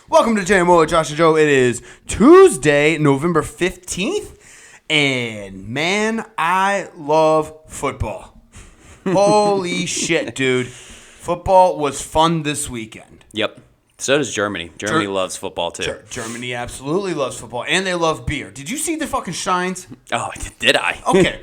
Welcome to JMO with Josh and Joe. It is Tuesday, November 15th, and man, I love football. Holy shit, dude. Football was fun this weekend. Yep. So does Germany. Germany loves football, too. Germany absolutely loves football, and they love beer. Did you see the fucking shines? Oh, did I? Okay.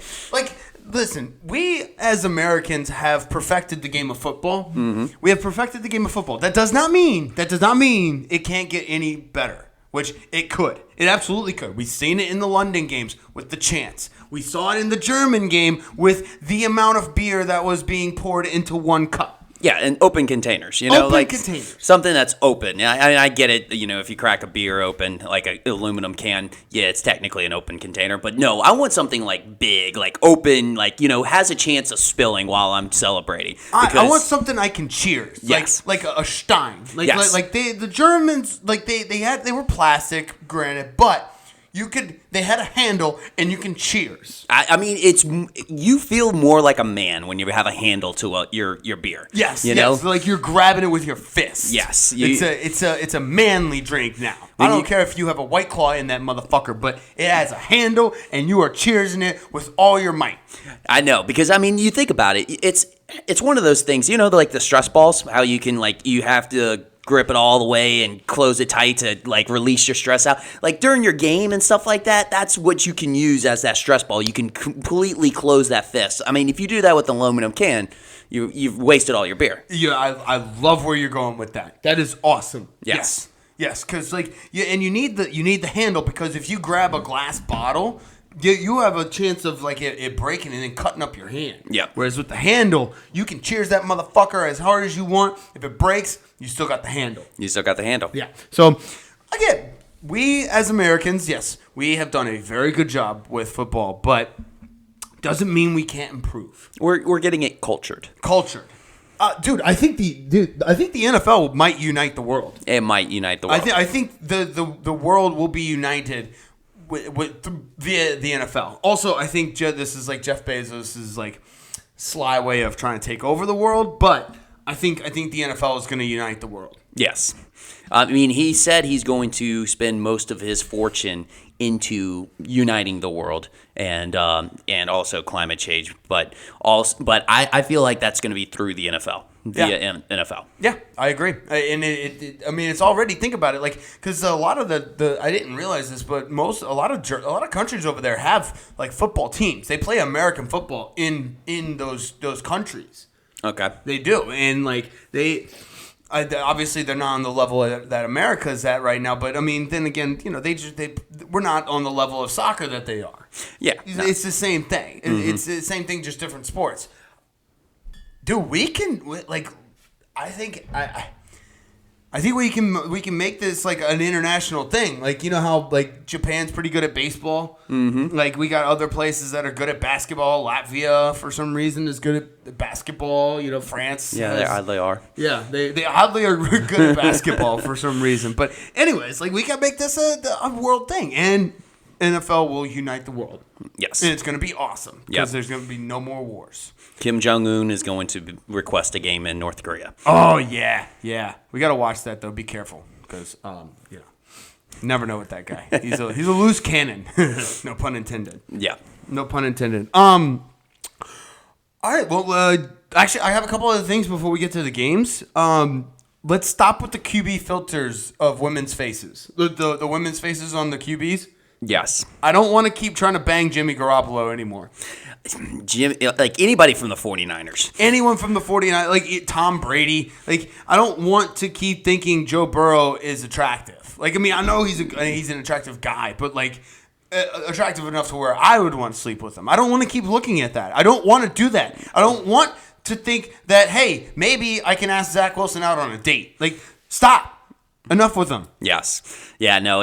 Listen, we as Americans have perfected the game of football. Mm-hmm. We have perfected the game of football. That does not mean it can't get any better, which it could. It absolutely could. We've seen it in the London games with the chants. We saw it in the German game with the amount of beer that was being poured into one cup. Yeah, and open containers, containers. Something that's open. I get it, if you crack a beer open, like an aluminum can, yeah, it's technically an open container. But no, I want something like big, like open, has a chance of spilling while I'm celebrating. I want something I can cheers. Yes. Like a Stein. Yes. The Germans, they were plastic, granted, but they had a handle and you can cheers. I mean, you feel more like a man when you have a handle to your beer. Yes, yes. Like you're grabbing it with your fist. Yes, it's a manly drink now. I don't care if you have a White Claw in that motherfucker, but it has a handle and you are cheersing it with all your might. I know, because you think about it, it's one of those things, like the stress balls, how you can you have to grip it all the way and close it tight to release your stress out. During your game and stuff like that, that's what you can use as that stress ball. You can completely close that fist. I mean, if you do that with an aluminum can, you've wasted all your beer. Yeah, I love where you're going with that. That is awesome. Yes. Yes, because and you need the handle, because if you grab a glass bottle, you have a chance of it breaking and then cutting up your hand. Yeah. Whereas with the handle, you can cheers that motherfucker as hard as you want. If it breaks, you still got the handle. Yeah. So again, we as Americans, yes, we have done a very good job with football, but doesn't mean we can't improve. We're getting it cultured. Dude, I think the NFL might unite the world. It might unite the world. I think the world will be united via the NFL. Also, I think this is Jeff Bezos' sly way of trying to take over the world, but I think the NFL is going to unite the world. Yes. I mean, he said he's going to spend most of his fortune into uniting the world and also climate change, but I feel like that's going to be through the NFL. NFL. Yeah, I agree. And it's already, think about it, because a lot of the I didn't realize this, but a lot of countries over there have football teams. They play American football in those countries. Okay. They do, and obviously they're not on the level that America's at right now. But I mean, then again, we're not on the level of soccer that they are. Yeah, it's the same thing. Mm-hmm. It's the same thing, just different sports. Dude, we can I think we can make this an international thing. How Japan's pretty good at baseball. Mm-hmm. We got other places that are good at basketball. Latvia, for some reason, is good at basketball. France. Yeah, they oddly are. Yeah, they oddly are good at basketball for some reason. But anyways, we can make this a world thing, and NFL will unite the world. Yes, and it's going to be awesome because there's going to be no more wars. Kim Jong-un is going to request a game in North Korea. Oh, yeah. We got to watch that, though. Be careful, because, never know with that guy. He's a loose cannon. No pun intended. Yeah. No pun intended. All right, well, actually, I have a couple other things before we get to the games. Let's stop with the QB filters of women's faces. The women's faces on the QBs. Yes. I don't want to keep trying to bang Jimmy Garoppolo anymore. Anybody from the 49ers. Anyone from the 49ers, Tom Brady. I don't want to keep thinking Joe Burrow is attractive. I know he's an attractive guy, but attractive enough to where I would want to sleep with him. I don't want to keep looking at that. I don't want to do that. I don't want to think that, hey, maybe I can ask Zach Wilson out on a date. Stop. Enough with him. Yes. Yeah, no,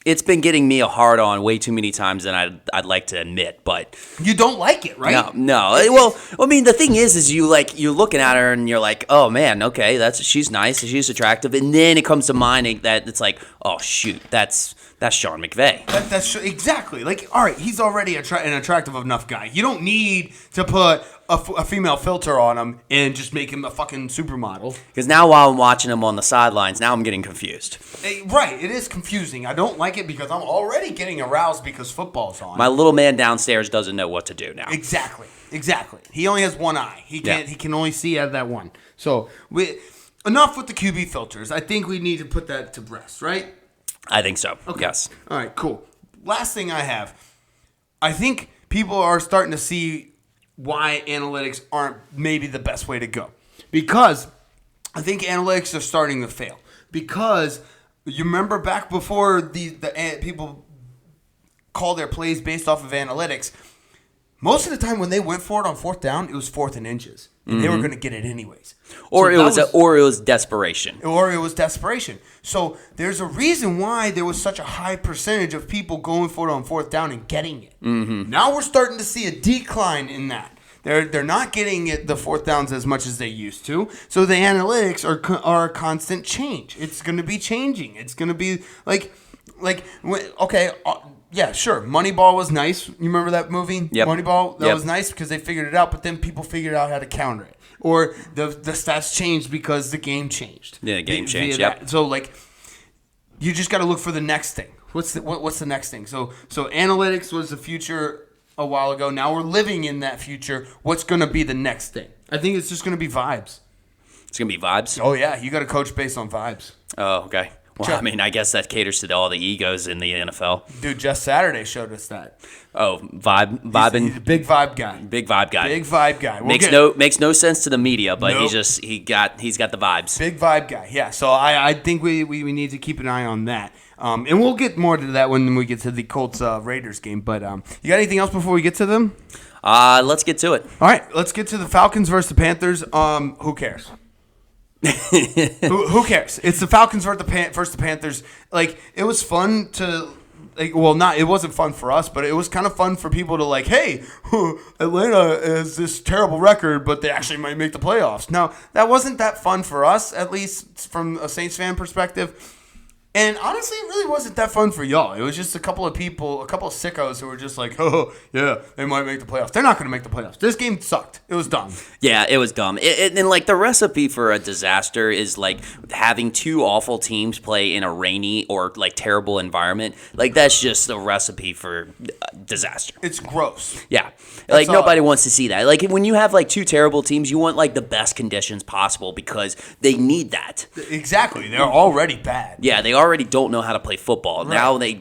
it's been getting me a hard on way too many times than I'd like to admit, but you don't like it, right? No. Well, I mean, the thing is you're looking at her and you're like, oh man, okay, she's nice, she's attractive, and then it comes to mind that it's oh shoot, that's Sean McVay. That's exactly all right. He's already an attractive enough guy. You don't need to put a female filter on him and just make him a fucking supermodel. Because now while I'm watching him on the sidelines, now I'm getting confused. Right, it is confusing. I don't like it because I'm already getting aroused because football's on. My little man downstairs doesn't know what to do now. Exactly. He only has one eye. He can only see out of that one. So enough with the QB filters. I think we need to put that to rest, right? I think so. Okay. Yes. All right, cool. Last thing I have. I think people are starting to see why analytics aren't maybe the best way to go. Because I think analytics are starting to fail. Because you remember back before the people call their plays based off of analytics, most of the time when they went for it on fourth down, it was 4th and inches. And they were going to get it anyways. Or it was desperation. Or it was desperation. So there's a reason why there was such a high percentage of people going for it on fourth down and getting it. Mm-hmm. Now we're starting to see a decline in that. They're not getting it the fourth downs as much as they used to. So the analytics are a constant change. It's going to be changing. It's going to be yeah, sure. Moneyball was nice. You remember that movie? Yep. Moneyball? That was nice because they figured it out, but then people figured out how to counter it. Or the stats changed because the game changed. Yeah, the game changed, yep. So, you just got to look for the next thing. What's the next thing? So analytics was the future a while ago. Now we're living in that future. What's going to be the next thing? I think it's just going to be vibes. It's going to be vibes? Oh, yeah. You got to coach based on vibes. Oh, okay. Well, I mean, I guess that caters to all the egos in the NFL. Dude, just Saturday showed us that. Oh, vibing. He's a big vibe guy. Big vibe guy. Big vibe guy. Makes no sense to the media, but nope. he's got the vibes. Big vibe guy. Yeah. So I think we need to keep an eye on that. And we'll get more to that when we get to the Colts Raiders game. But you got anything else before we get to them? Let's get to it. All right, let's get to the Falcons versus the Panthers. Who cares? who cares? It's the Falcons versus the Panthers. It was fun to it wasn't fun for us, but it was kind of fun for people to hey, Atlanta has this terrible record, but they actually might make the playoffs. Now, that wasn't that fun for us, at least from a Saints fan perspective. And honestly, it really wasn't that fun for y'all. It was just a couple of sickos who were just oh, yeah, they might make the playoffs. They're not going to make the playoffs. This game sucked. It was dumb. Yeah, it was dumb. And the recipe for a disaster is having two awful teams play in a rainy or terrible environment. That's just the recipe for disaster. It's gross. Yeah. Nobody wants to see that. When you have two terrible teams, you want the best conditions possible because they need that. Exactly. They're already bad. Yeah, they already don't know how to play football. Right. Now they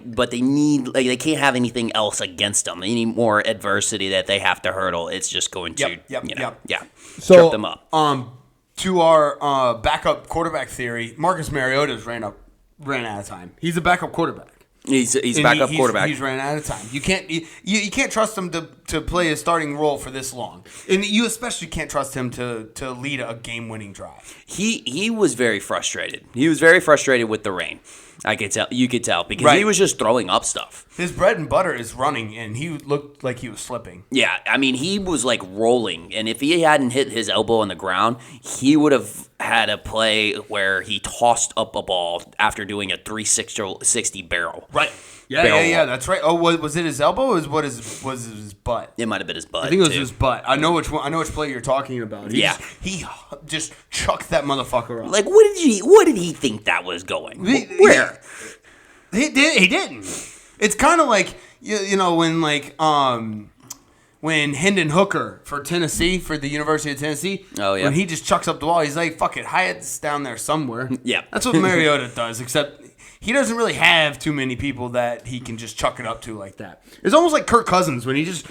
need they can't have anything else against them. Any more adversity that they have to hurdle, it's just going to trip them up. To our backup quarterback theory, Marcus Mariota's ran out of time. He's a backup quarterback. He's backup quarterback. He's ran out of time. You can't trust him to play a starting role for this long, and you especially can't trust him to lead a game-winning drive. He was very frustrated. He was very frustrated with the rain. I could tell. You could tell because he was just throwing up stuff. His bread and butter is running, and he looked like he was slipping. Yeah, I mean he was rolling, and if he hadn't hit his elbow on the ground, he would have had a play where he tossed up a ball after doing a 360 barrel. Right. Yeah, that's right. Oh, was it his elbow or was it his butt? It might have been his butt. I think it was his butt. I know which play you're talking about. He just chucked that motherfucker up. What did he think that was going? Where? He didn't. It's kind of when Hendon Hooker for Tennessee, for the University of Tennessee, when he just chucks up the ball, he's like, fuck it, Hyatt's down there somewhere. Yeah. That's what Mariota does, except he doesn't really have too many people that he can just chuck it up to like that. It's almost like Kirk Cousins when he just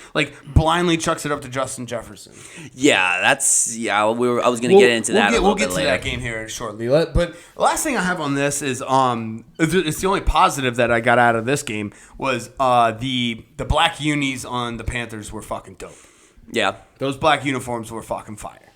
blindly chucks it up to Justin Jefferson. Yeah, I was going to get into that. We'll get to that game here shortly. But the last thing I have on this is it's the only positive that I got out of this game was the black unis on the Panthers were fucking dope. Yeah, those black uniforms were fucking fire.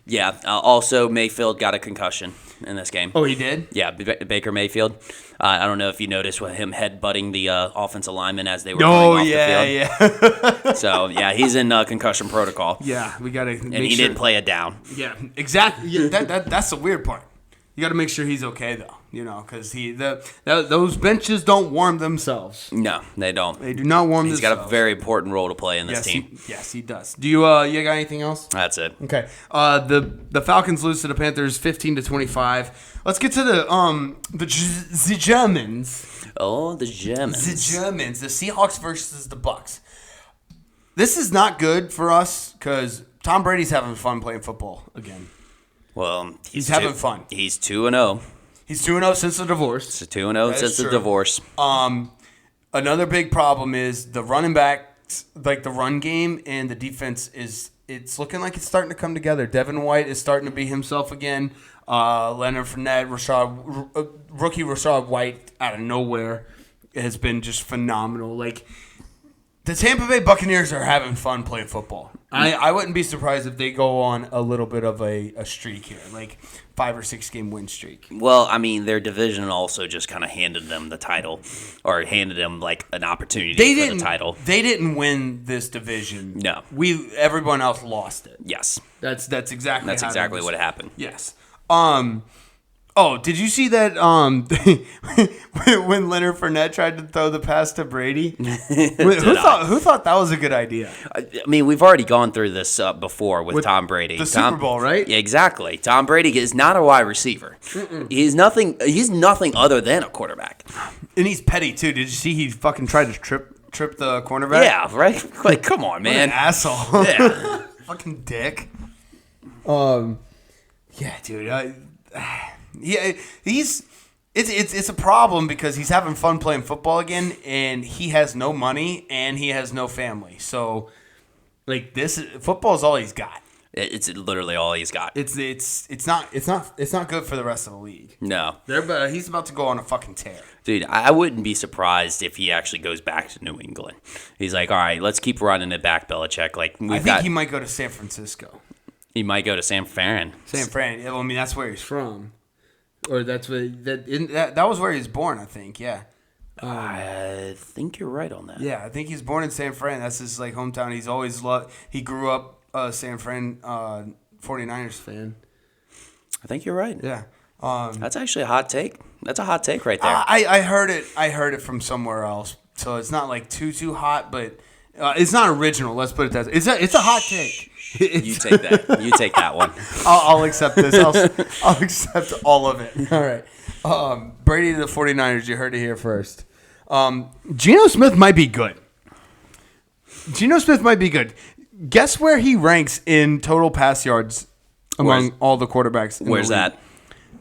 Yeah. Also, Mayfield got a concussion in this game. Oh, he did? Yeah, Baker Mayfield. I don't know if you noticed with him headbutting the offensive lineman as they were going off the field. Yeah. So, yeah, he's in concussion protocol. Yeah, we got to make sure. And he didn't play it down. Yeah, exactly. Yeah, that's the weird part. You got to make sure he's okay though, because those benches don't warm themselves. No, they don't. They do not warm themselves. He's got a very important role to play in this team. Yes, he does. Do you got anything else? That's it. Okay. The Falcons lose to the Panthers 15-25. Let's get to the Germans. Oh, the Germans. The Germans. The Seahawks versus the Bucks. This is not good for us because Tom Brady's having fun playing football again. Well, he's having fun. He's 2-0. He's 2-0 since the divorce. It's 2-0 since the divorce. Another big problem is the running backs, like the run game and the defense it's looking like it's starting to come together. Devin White is starting to be himself again. Leonard Fournette, rookie Rashad White out of nowhere has been just phenomenal. Like, the Tampa Bay Buccaneers are having fun playing football. I wouldn't be surprised if they go on a little bit of a streak here, like 5 or 6 game win streak. Well, I mean, their division also just kind of handed them the title, or handed them like an opportunity for the title. They didn't win this division. No, everyone else lost it. Yes, that's exactly what happened. Yes. Oh, did you see that when Leonard Fournette tried to throw the pass to Brady? Who thought that was a good idea? I mean, we've already gone through this before with Tom Brady. The Super Bowl, right? Yeah, exactly. Tom Brady is not a wide receiver. He's nothing other than a quarterback. And he's petty too. Did you see he fucking tried to trip the cornerback? Yeah, right? Like, come on, man. What an asshole. Yeah. Fucking dick. Yeah, dude. Yeah, it's a problem because he's having fun playing football again, and he has no money and he has no family. So, like, football is all he's got. It's literally all he's got. It's not good for the rest of the league. No, he's about to go on a fucking tear. Dude, I wouldn't be surprised if he actually goes back to New England. He's like, all right, let's keep running it back, Belichick. Like, I think he might go to San Francisco. He might go to San Fran. San Fran. Well, I mean, that's where he's from. Or that was where he was born, I think. Yeah. I think you're right on that. Yeah, I think he's born in San Fran. That's his like hometown. He's always He grew up San Fran 49ers fan. I think you're right. Yeah. That's actually a hot take. That's a hot take right there. I heard it. I heard it from somewhere else, so it's not like too hot, but it's not original. Let's put it that way. It's a hot take. You take that. You take that one. I'll accept this. I'll accept all of it. All right. Brady to the 49ers. You heard it here first. Geno Smith might be good. Guess where he ranks in total pass yards among all the quarterbacks? Where's that?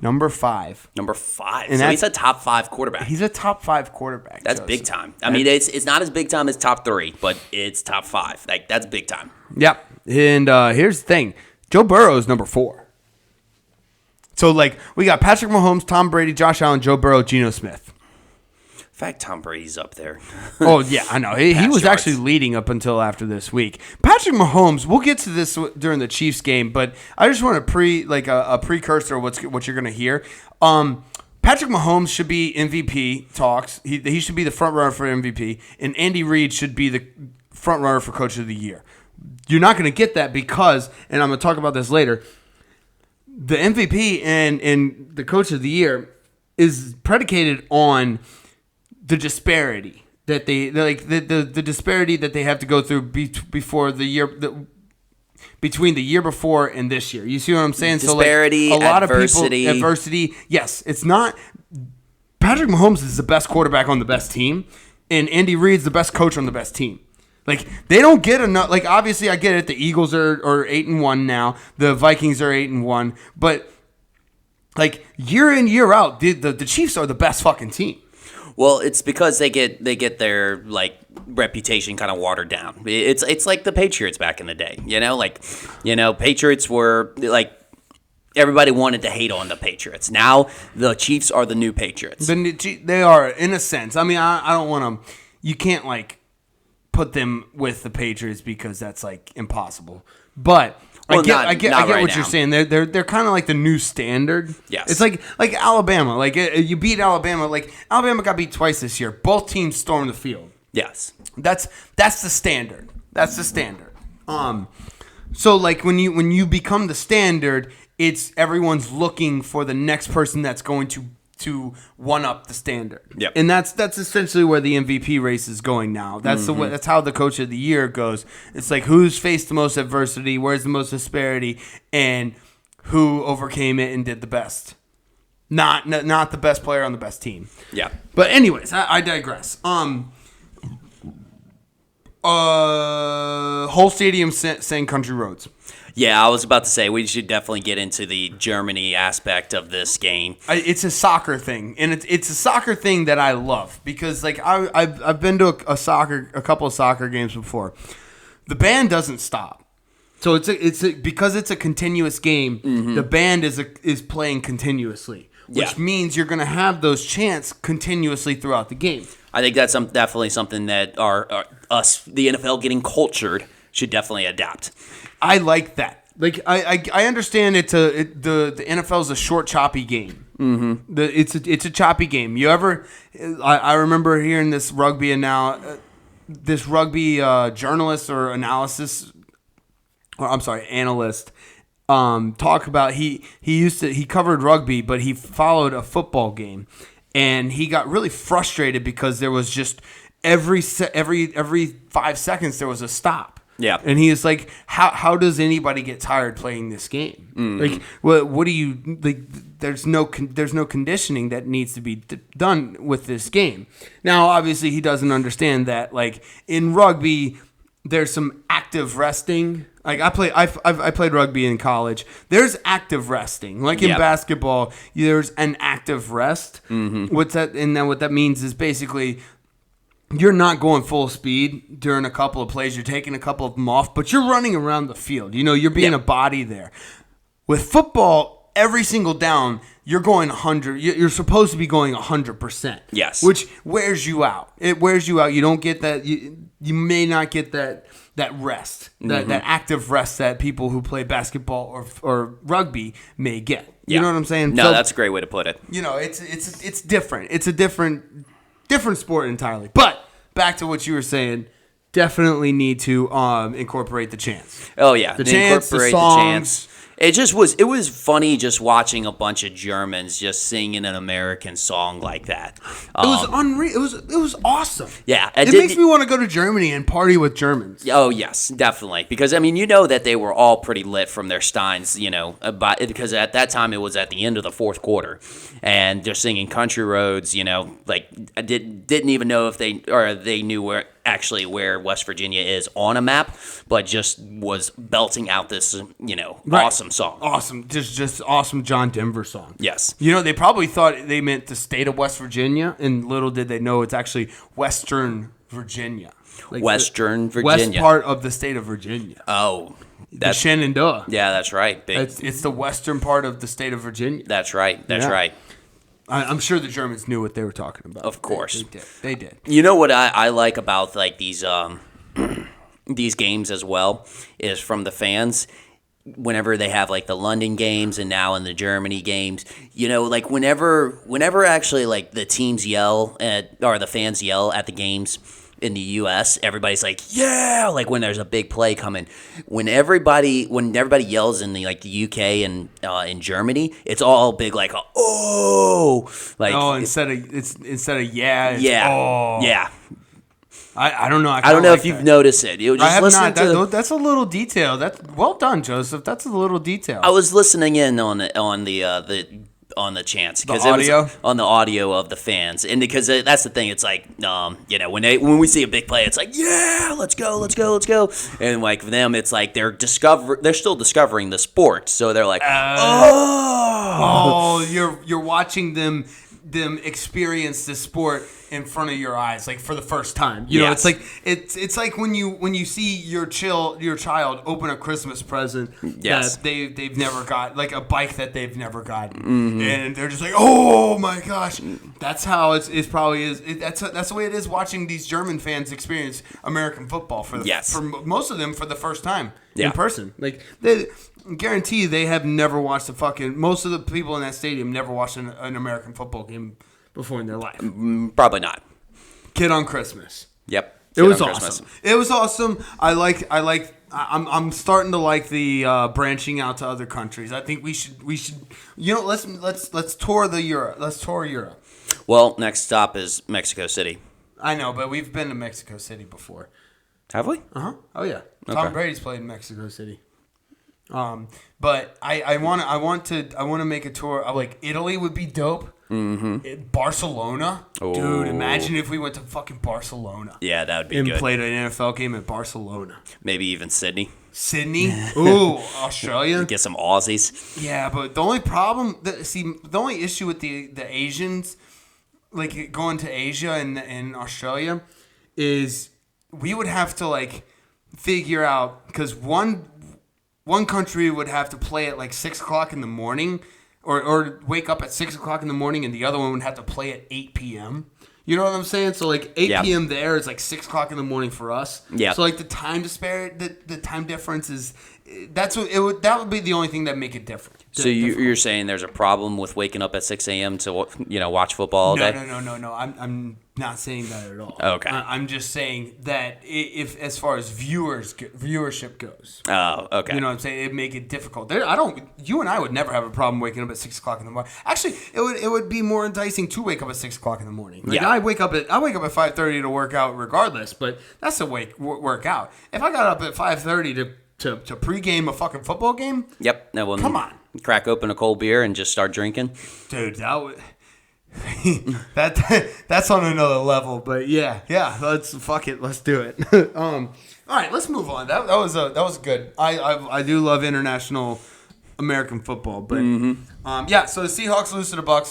Number 5. Number 5. And so he's a top 5 quarterback. He's a top 5 quarterback. That's Joseph. Big time. I mean, it's not as big time as top 3, but it's top 5. Like, that's big time. Yep. And here's the thing. Joe Burrow is number 4. So, like, we got Patrick Mahomes, Tom Brady, Josh Allen, Joe Burrow, Geno Smith. In fact, Tom Brady's up there. Oh, yeah, I know. He was actually leading up until after this week. Patrick Mahomes, we'll get to this during the Chiefs game, but I just want a precursor of what you're going to hear. Patrick Mahomes should be MVP talks. He should be the front runner for MVP, and Andy Reid should be the front runner for Coach of the Year. You're not going to get that because, and I'm going to talk about this later, the MVP and the Coach of the Year is predicated on the disparity that the disparity that they have to go through before the year between the year before and this year. You see what I'm saying? Disparity, so like a lot adversity. of people, adversity. Yes, it's not. Patrick Mahomes is the best quarterback on the best team, and Andy Reid's the best coach on the best team. Like, they don't get enough. Like, obviously, I get it. The Eagles are 8-1 now. The Vikings are 8-1. But like, year in, year out, the Chiefs are the best fucking team. Well, it's because they get their like reputation kind of watered down. It's like the Patriots back in the day, Patriots were like everybody wanted to hate on the Patriots. Now the Chiefs are the new Patriots. They are in a sense. I mean, I don't want to. You can't like put them with the Patriots because that's like impossible. But I get what you're saying. They're kind of like the new standard. Yes, it's like Alabama. Like you beat Alabama. Like Alabama got beat twice this year. Both teams stormed the field. Yes, that's the standard. That's the standard. So like when you become the standard, it's everyone's looking for the next person that's going to one up the standard. Yep. And that's essentially where the MVP race is going now. That's the way, that's how the coach of the year goes. It's like who's faced the most adversity, where's the most disparity, and who overcame it and did the best. Not the best player on the best team. Yeah. But anyways, I digress. Whole stadium sang Country Roads. Yeah, I was about to say we should definitely get into the Germany aspect of this game. It's a soccer thing, and it's a soccer thing that I love because like I've been to a couple of soccer games before. The band doesn't stop, so because it's a continuous game. Mm-hmm. The band is playing continuously, which means you're going to have those chants continuously throughout the game. I think that's definitely something that us, the NFL, getting cultured should definitely adapt. I like that. Like I understand the NFL is a short, choppy game. Mm-hmm. It's a choppy game. I remember hearing this rugby journalist or analyst talk about he covered rugby, but he followed a football game, and he got really frustrated because there was just every 5 seconds there was a stop. Yeah, and he is like, how does anybody get tired playing this game? Mm-hmm. Like, what do you like? There's no conditioning that needs to be done with this game. Now, obviously, he doesn't understand that. Like in rugby, there's some active resting. Like I played rugby in college. There's active resting. Like in basketball, there's an active rest. Mm-hmm. What that means is basically, you're not going full speed during a couple of plays. You're taking a couple of them off, but you're running around the field. You're being a body there. With football, every single down, you're going 100. You're supposed to be going 100%. Yes. Which wears you out. It wears you out. You don't get that. You may not get that rest, that active rest that people who play basketball or rugby may get. You know what I'm saying? No, that's a great way to put it. It's different. It's a different sport entirely. But back to what you were saying, definitely need to incorporate the chants. Oh yeah, the chants, incorporate the songs. The chants. It was funny just watching a bunch of Germans just singing an American song like that. It was unreal. It was awesome. Yeah, it makes me want to go to Germany and party with Germans. Oh yes, definitely. Because I mean, that they were all pretty lit from their steins. Because at that time it was at the end of the fourth quarter, and they're singing Country Roads. Like I didn't even know if they knew where West Virginia is on a map, but just was belting out this awesome song. Awesome, just awesome John Denver song. Yes. They probably thought they meant the state of West Virginia, and little did they know it's actually Western Virginia. Like Western Virginia. West part of the state of Virginia. Oh. That's the Shenandoah. Yeah, that's right. It's the western part of the state of Virginia. That's right. That's right. I'm sure the Germans knew what they were talking about. Of course. They did. You know what I like about like these these games as well is from the fans. Whenever they have like the London games and now in the Germany games, like whenever actually like the teams yell or the fans yell at the games in the U.S., everybody's like, yeah, like when there's a big play coming. When everybody yells in the UK and in Germany, it's all big like oh, like instead of yeah, yeah, oh. Yeah. I don't know. I don't know if you've noticed it. I have not. That's a little detail. That's well done, Joseph. That's a little detail. I was listening in on the chants because it was on the audio of the fans, and because that's the thing. It's like when we see a big play, it's like let's go, and like for them, it's like they're still discovering the sport, so they're like you're watching them experience the sport in front of your eyes, like for the first time. It's like it's like when you see your child open a Christmas present that they've never got, like a bike that they've never gotten, and they're just like, oh my gosh. That's how that's the way it is watching these German fans experience American football for most of them for the first time in person. Like they guarantee they have never watched most of the people in that stadium never watched an American football game before in their life. Probably not. Kid on Christmas. Yep. It was awesome. It was awesome. I like I'm starting to like the branching out to other countries. I think we should let's tour Europe. Let's tour Europe. Well, next stop is Mexico City. I know, but we've been to Mexico City before. Have we? Oh yeah. Okay. Tom Brady's played in Mexico City. But I want to make a tour. Like Italy would be dope. Mm-hmm. Barcelona, dude. Imagine if we went to fucking Barcelona. Yeah, that would be and good. Played an NFL game at Barcelona. Maybe even Sydney. Ooh, Australia. Get some Aussies. Yeah, but the only problem, the only issue with the Asians, like going to Asia and Australia, is we would have to like figure out because one country would have to play at like 6 o'clock in the morning. Or wake up at 6 o'clock in the morning, and the other one would have to play at 8 p.m. You know what I'm saying? So like 8 p.m. there is like 6 o'clock in the morning for us. Yeah. So like the time the time difference is that would be the only thing that make it different. So you're saying there's a problem with waking up at 6 a.m. to watch football all day? No. I'm not saying that at all. Okay. I'm just saying that if as far as viewership goes. Oh, okay. You know what I'm saying? It'd make it difficult. You and I would never have a problem waking up at 6 o'clock in the morning. Actually, it would be more enticing to wake up at 6 o'clock in the morning. Like, yeah. I wake up at 5:30 to work out regardless, but that's a work out. If I got up at 5:30 to pregame a fucking football game. Yep. No, well, come on. Crack open a cold beer and just start drinking. Dude, that would. That's on another level, but yeah, let's do it. All right, let's move on. That was good. I do love international American football, but yeah. So the Seahawks lose to the Bucs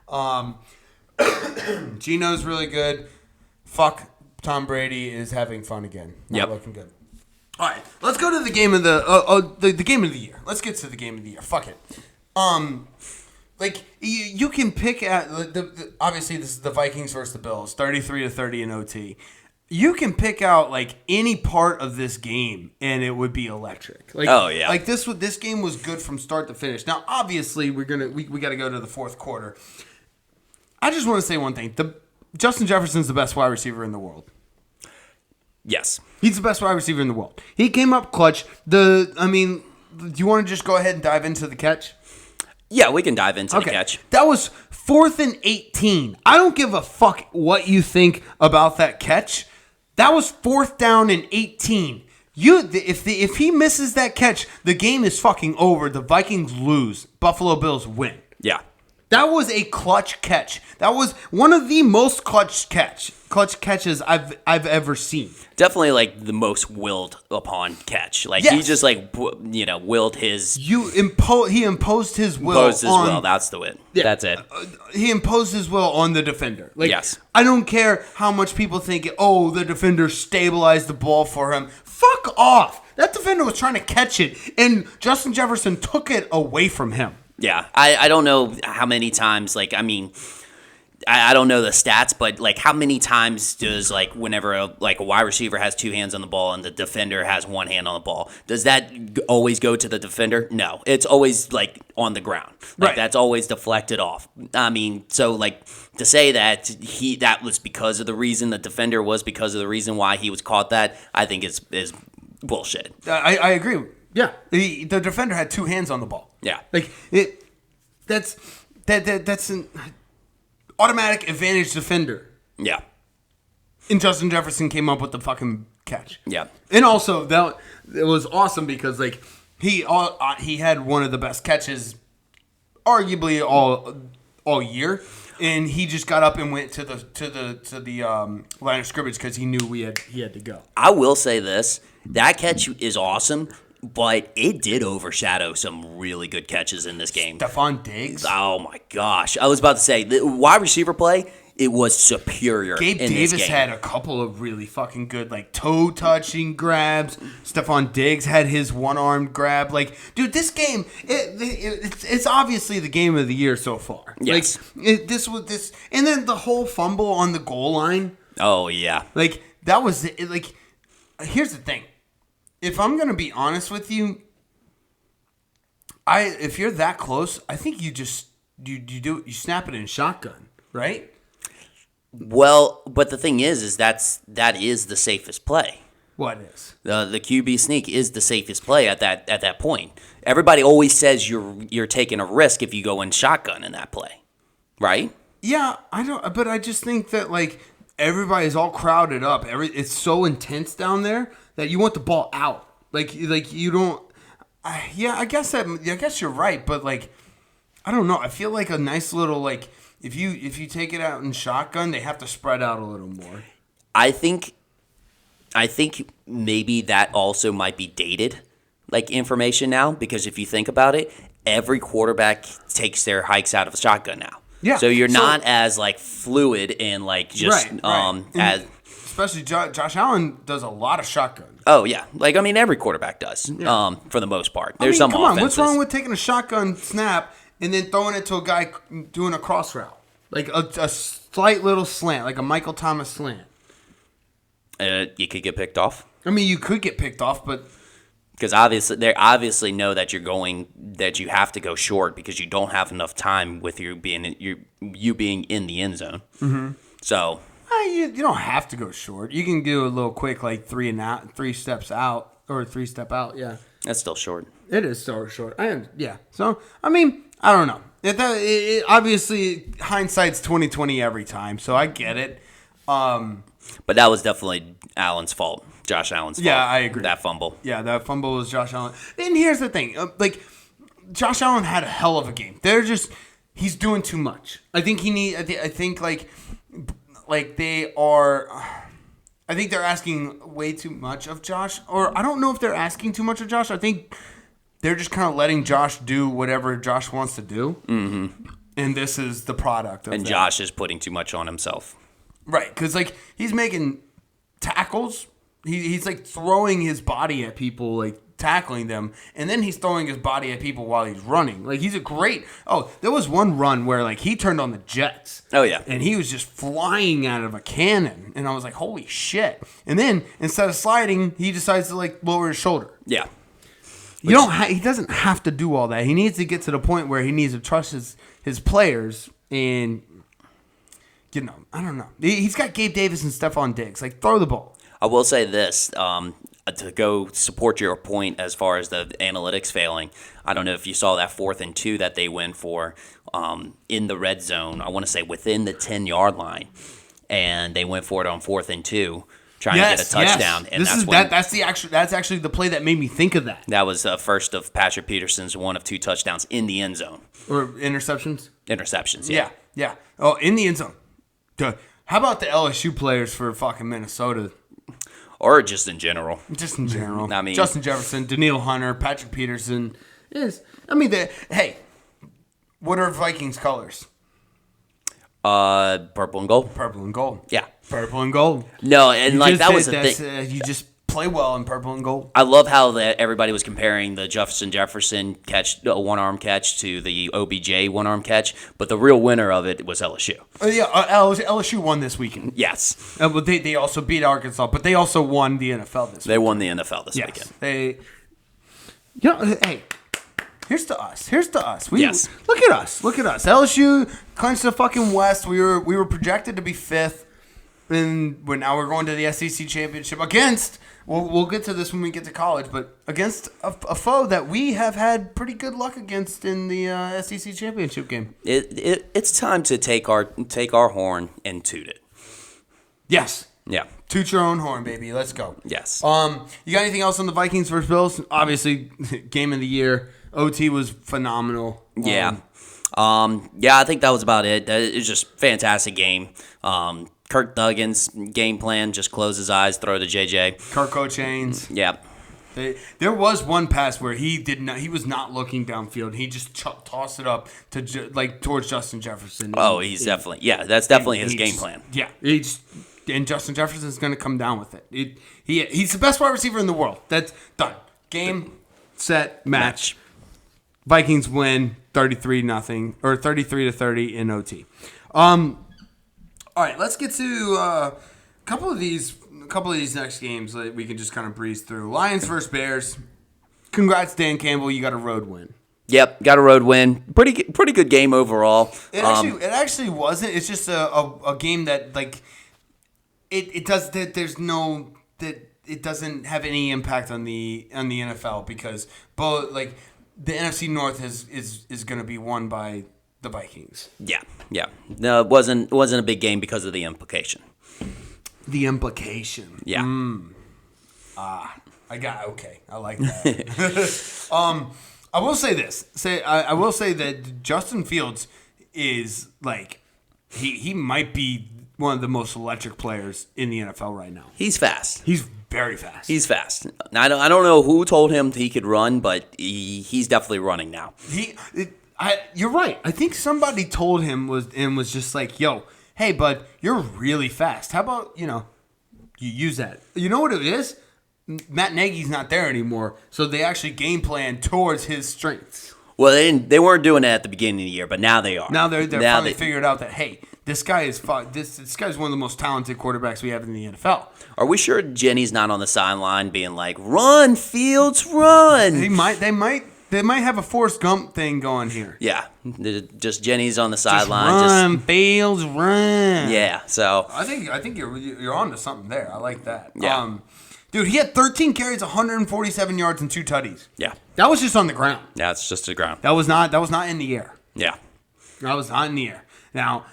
16-21. Geno's really good. Fuck, Tom Brady is having fun again. Not looking good. All right, let's go to the game of the game of the year. Let's get to the game of the year. Fuck it. Like you can pick at obviously this is the Vikings versus the Bills, 33-30 in OT. You can pick out like any part of this game and it would be electric. Like, oh yeah. Like this game was good from start to finish. Now obviously we got to go to the fourth quarter. I just want to say one thing: Justin Jefferson's the best wide receiver in the world. Yes. He's the best wide receiver in the world. He came up clutch. Do you want to just go ahead and dive into the catch? Yeah, we can dive into the catch. That was 4th and 18. I don't give a fuck what you think about that catch. That was 4th down and 18. If he misses that catch, the game is fucking over. The Vikings lose. Buffalo Bills win. Yeah. That was a clutch catch. That was one of the most clutch catches I've ever seen. Definitely like the most willed upon catch. Like he just like willed his. He imposed his will. Imposed his will. That's the win. Yeah. That's it. He imposed his will on the defender. Like, yes. I don't care how much people think. Oh, the defender stabilized the ball for him. Fuck off. That defender was trying to catch it, and Justin Jefferson took it away from him. Yeah, I don't know how many times, like, I mean, I don't know the stats, but, like, how many times does, like, whenever, a wide receiver has 2 hands on the ball and the defender has 1 hand on the ball, does that always go to the defender? No. It's always, like, on the ground. Like, right. That's always deflected off. I mean, so, like, to say that that was because of the reason the defender was because of the reason why he was caught that, I think is bullshit. I agree. Yeah. The defender had 2 hands on the ball. Yeah. Like, that's an automatic advantage defender. Yeah. And Justin Jefferson came up with the fucking catch. Yeah. And also, it was awesome because, like, he had one of the best catches, arguably all year, and he just got up and went to the line of scrimmage because he knew he had to go. I will say this: that catch is awesome, but it did overshadow some really good catches in this game. Stephon Diggs. Oh my gosh! I was about to say the wide receiver play. It was superior. Gabe in Davis this game. had a couple of really fucking good, like, toe-touching grabs. Stephon Diggs had his one-armed grab. Like, dude, this game, it's obviously the game of the year so far. Yes. Like, and then the whole fumble on the goal line. Oh, yeah. Like, that was, like, here's the thing. If I'm going to be honest with you, if you're that close, I think you snap it in shotgun, right? Well, but the thing is that is the safest play. What is? The QB sneak is the safest play at that point. Everybody always says you're taking a risk if you go in shotgun in that play, right? Yeah, I don't. But I just think that like everybody's all crowded up. It's so intense down there that you want the ball out. Like you don't. I guess you're right. But like, I don't know. I feel like a nice little like if you take it out in shotgun, they have to spread out a little more. I think maybe that also might be dated, like information now, because if you think about it, every quarterback takes their hikes out of a shotgun now. Yeah. So you're not as like fluid and like just right. as especially Josh Allen does a lot of shotgun. Oh yeah, like I mean every quarterback does for the most part. There's some come offenses. on, what's wrong with taking a shotgun snap and then throwing it to a guy doing a cross route, like a slight little slant, like a Michael Thomas slant? You could get picked off. I mean, you could get picked off, but because they obviously know that you have to go short because you don't have enough time with you being in the end zone. Mm-hmm. So you don't have to go short. You can do a little quick like 3 steps out or 3-step out. Yeah, that's still short. It is still short. Yeah. So I mean, I don't know. Obviously, hindsight's 20/20 every time. So I get it. But that was definitely Allen's fault. Josh Allen's fault. Yeah, I agree. That fumble. Yeah, that fumble was Josh Allen. And here's the thing. Josh Allen had a hell of a game. He's doing too much. I think they're asking way too much of Josh. Or I don't know if they're asking too much of Josh. I think they're just kind of letting Josh do whatever Josh wants to do. Mm-hmm. And this is the product of that. And Josh is putting too much on himself. Right, because like he's making tackles. He's like throwing his body at people, like tackling them, and then he's throwing his body at people while he's running. Like he's a great. Oh, there was one run where like he turned on the jets. Oh yeah, and he was just flying out of a cannon, and I was like, holy shit! And then instead of sliding, he decides to like lower his shoulder. Yeah, he doesn't have to do all that. He needs to get to the point where he needs to trust his players and. I don't know. He's got Gabe Davis and Stephon Diggs. Like, throw the ball. I will say this, to go support your point as far as the analytics failing. I don't know if you saw that 4th and 2 that they went for in the red zone. I want to say within the 10-yard line. And they went for it on 4th and 2, trying to get a touchdown. Yes. And that's actually the play that made me think of that. That was the first of Patrick Peterson's one of 2 touchdowns in the end zone. Or interceptions? Interceptions, yeah. Yeah. Oh, in the end zone. How about the LSU players for fucking Minnesota? Or just in general. Just in general. I mean, Justin Jefferson, Daniil Hunter, Patrick Peterson. Hey, what are Vikings colors? Purple and gold. Purple and gold. Yeah. Purple and gold. No, and that was the thing. You just play well in purple and gold. I love how everybody was comparing the Justin Jefferson catch, one-arm catch, to the OBJ one-arm catch, but the real winner of it was LSU. LSU won this weekend. Yes. But they also beat Arkansas, but they also won the NFL this weekend. They won the NFL this weekend. Hey, here's to us. Yes. Look at us. LSU clinched the fucking West. We were projected to be 5th, and now we're going to the SEC championship against. We'll get to this when we get to college, but against a foe that we have had pretty good luck against in the SEC championship game. It's time to take our horn and toot it. Yes. Yeah. Toot your own horn, baby. Let's go. Yes. You got anything else on the Vikings versus Bills? Obviously, game of the year. OT was phenomenal. Yeah. I think that was about it. It was just a fantastic game. Kirk Duggan's game plan, just close his eyes, throw to JJ. Kirko chains. Yeah. There was one pass where he was not looking downfield. He just tossed it up to towards Justin Jefferson. That's definitely his game plan. Yeah. And Justin Jefferson's going to come down with it. He's the best wide receiver in the world. That's done. Game, set, match. Vikings win 33-0 or 33-30 in OT. All right, let's get to a couple of these next games that we can just kind of breeze through. Lions versus Bears. Congrats, Dan Campbell. You got a road win. Yep, got a road win. Pretty good game overall. It actually wasn't. It's just a game that it does that. There's no that it doesn't have any impact on the NFL because both like the NFC North is going to be won by the Vikings. Yeah. No, it wasn't a big game because of the implication. The implication. Yeah. I like that. I will say this. I will say that Justin Fields is like he might be one of the most electric players in the NFL right now. He's fast. He's very fast. He's fast. I don't know who told him he could run, but he's definitely running now. You're right. I think somebody told him was just like, "Yo, hey, bud, you're really fast. How about you use that? You know what it is? Matt Nagy's not there anymore, so they actually game plan towards his strengths." Well, they weren't doing it at the beginning of the year, but now they are. Now they're finally figured out that hey, this guy's one of the most talented quarterbacks we have in the NFL. Are we sure Jenny's not on the sideline being like, "Run, Fields, run"? They might have a Forrest Gump thing going here. Yeah, just Jenny's on the sideline. Run, Fields, run. Yeah, so I think you're on to something there. I like that. Yeah. Dude, he had 13 carries, 147 yards, and 2 tutties. Yeah. That was just on the ground. Yeah, it's just the ground. That was not in the air. Yeah. That was not in the air. Now,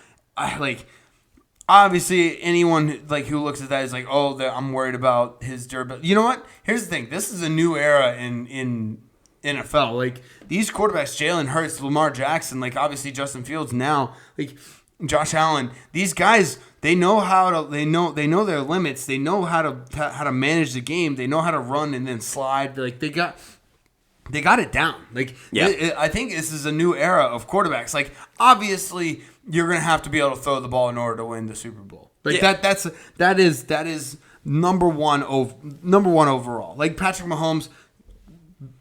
obviously anyone who looks at that is like, oh, I'm worried about his durability. You know what? Here's the thing. This is a new era in NFL. Like these quarterbacks, Jalen Hurts, Lamar Jackson, obviously Justin Fields now, Josh Allen, these guys, they know they know their limits. They know how to manage the game. They know how to run and then slide. They got it down. I think this is a new era of quarterbacks. Obviously you're going to have to be able to throw the ball in order to win the Super Bowl. That is number one overall. Patrick Mahomes,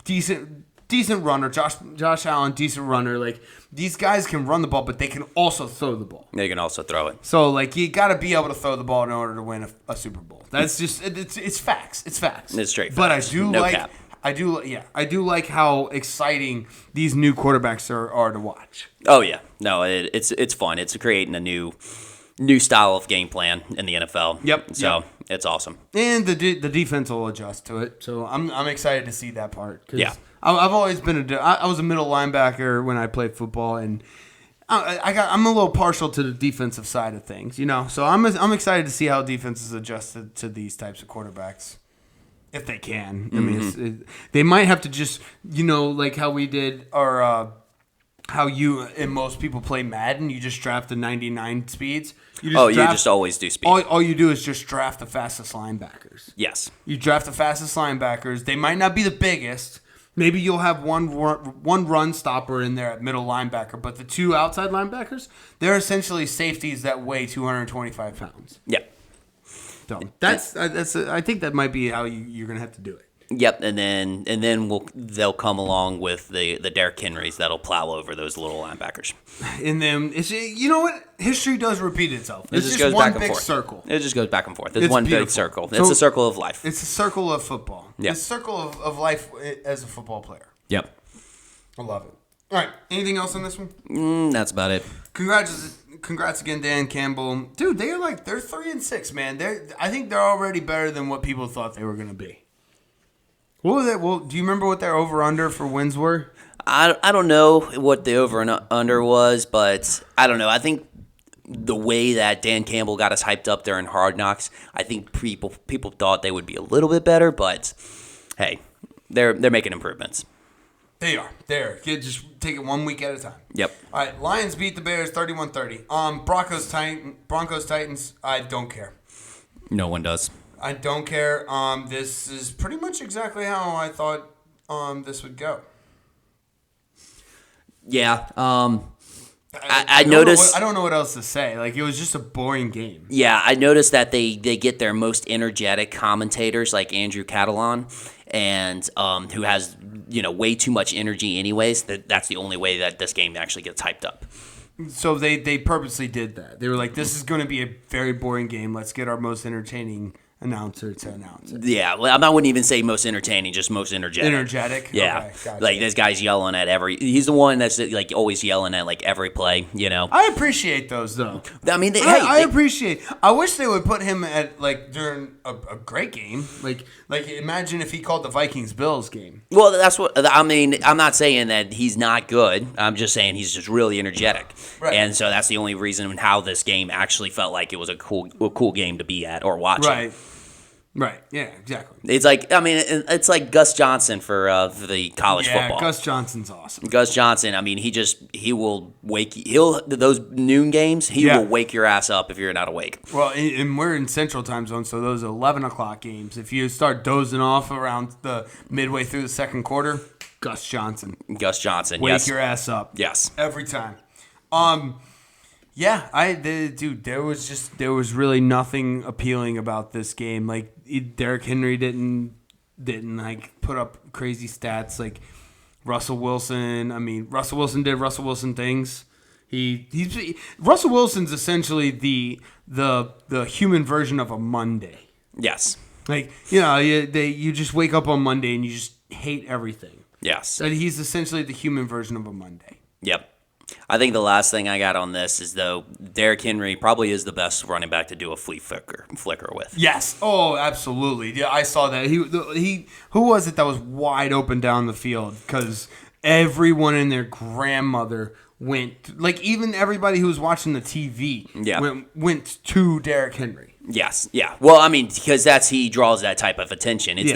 decent runner. Josh Allen, decent runner. These guys can run the ball, but they can also throw the ball. They can also throw it. So you got to be able to throw the ball in order to win a Super Bowl. That's just it's facts. It's facts. It's straight facts. But Cap. I do like how exciting these new quarterbacks are to watch. Oh yeah, no, it's fun. It's creating a new style of game plan in the NFL. Yep. So it's awesome. And the defense will adjust to it. So I'm excited to see that part. Yeah. I've always been I was a middle linebacker when I played football, and I'm a little partial to the defensive side of things, So I'm excited to see how defenses adjusted to these types of quarterbacks. If they can. I mean, they might have to just, how we did, or how you and most people play Madden. You just draft the 99 speeds. You just always do speed. All you do is just draft the fastest linebackers. Yes. You draft the fastest linebackers. They might not be the biggest. Maybe you'll have one run stopper in there at middle linebacker, but the 2 outside linebackers, they're essentially safeties that weigh 225 pounds. Yeah. So I think that might be how you're gonna have to do it. Yep, and then they'll come along with the Derrick Henrys that'll plow over those little linebackers. And then you know what? History does repeat itself. It just goes back and forth. Circle. It just goes back and forth. It's one beautiful. Big circle. It's a circle of life. It's a circle of football. Yep. It's a circle of life as a football player. Yep. I love it. All right. Anything else on this one? That's about it. Congrats again, Dan Campbell. Dude, they're 3-6, man. I think they're already better than what people thought they were going to be. What was that? Well, do you remember what their over-under for wins were? I don't know what the over and under was, but I don't know. I think the way that Dan Campbell got us hyped up there in Hard Knocks, I think people thought they would be a little bit better, but hey, they're making improvements. They are. You just take it 1 week at a time. Yep. All right. Lions beat the Bears 31-30. Broncos Titans. I don't care. No one does. I don't care. This is pretty much exactly how I thought this would go. Yeah. I noticed. I don't know what else to say. It was just a boring game. Yeah, I noticed that they get their most energetic commentators like Andrew Catalan, and who has way too much energy anyways. That's the only way that this game actually gets hyped up. So they purposely did that. They were like, this is going to be a very boring game. Let's get our most entertaining announcer to announcer. Yeah, well, I wouldn't even say most entertaining, just most energetic. Energetic? Yeah. Okay, gotcha. Like, this guy's yelling at he's the one that's, like, always yelling at, like, every play, you know? I appreciate those, though. I mean, I appreciate. I wish they would put him at, like, during a great game. Like imagine if he called the Vikings-Bills game. Well, that's what, I mean, I'm not saying that he's not good. I'm just saying he's just really energetic. Right. And so that's the only reason how this game actually felt like it was a cool game to be at or watching. Right. Yeah, exactly. It's like, I mean, it's like Gus Johnson for the college football. Yeah, Gus Johnson's awesome. Gus Johnson, I mean, he will wake you. Those noon games, he will wake your ass up if you're not awake. Well, and we're in Central Time Zone, so those 11 o'clock games, if you start dozing off around the midway through the second quarter, Gus Johnson. Wake your ass up. Yes. Every time. Yeah, there was really nothing appealing about this game. Like, Derrick Henry didn't like put up crazy stats like Russell Wilson. I mean, Russell Wilson did Russell Wilson things. Russell Wilson's essentially the human version of a Monday. Yes. Like, you know, you just wake up on Monday and you just hate everything. Yes. And he's essentially the human version of a Monday. Yep. I think the last thing I got on this is, though, Derrick Henry probably is the best running back to do a flea flicker with. Yes. Oh, absolutely. Yeah, I saw that. He who was it that was wide open down the field? Because everyone and their grandmother went, like, even everybody who was watching the TV went to Derrick Henry. Yes, yeah. Well, I mean, because he draws that type of attention. It's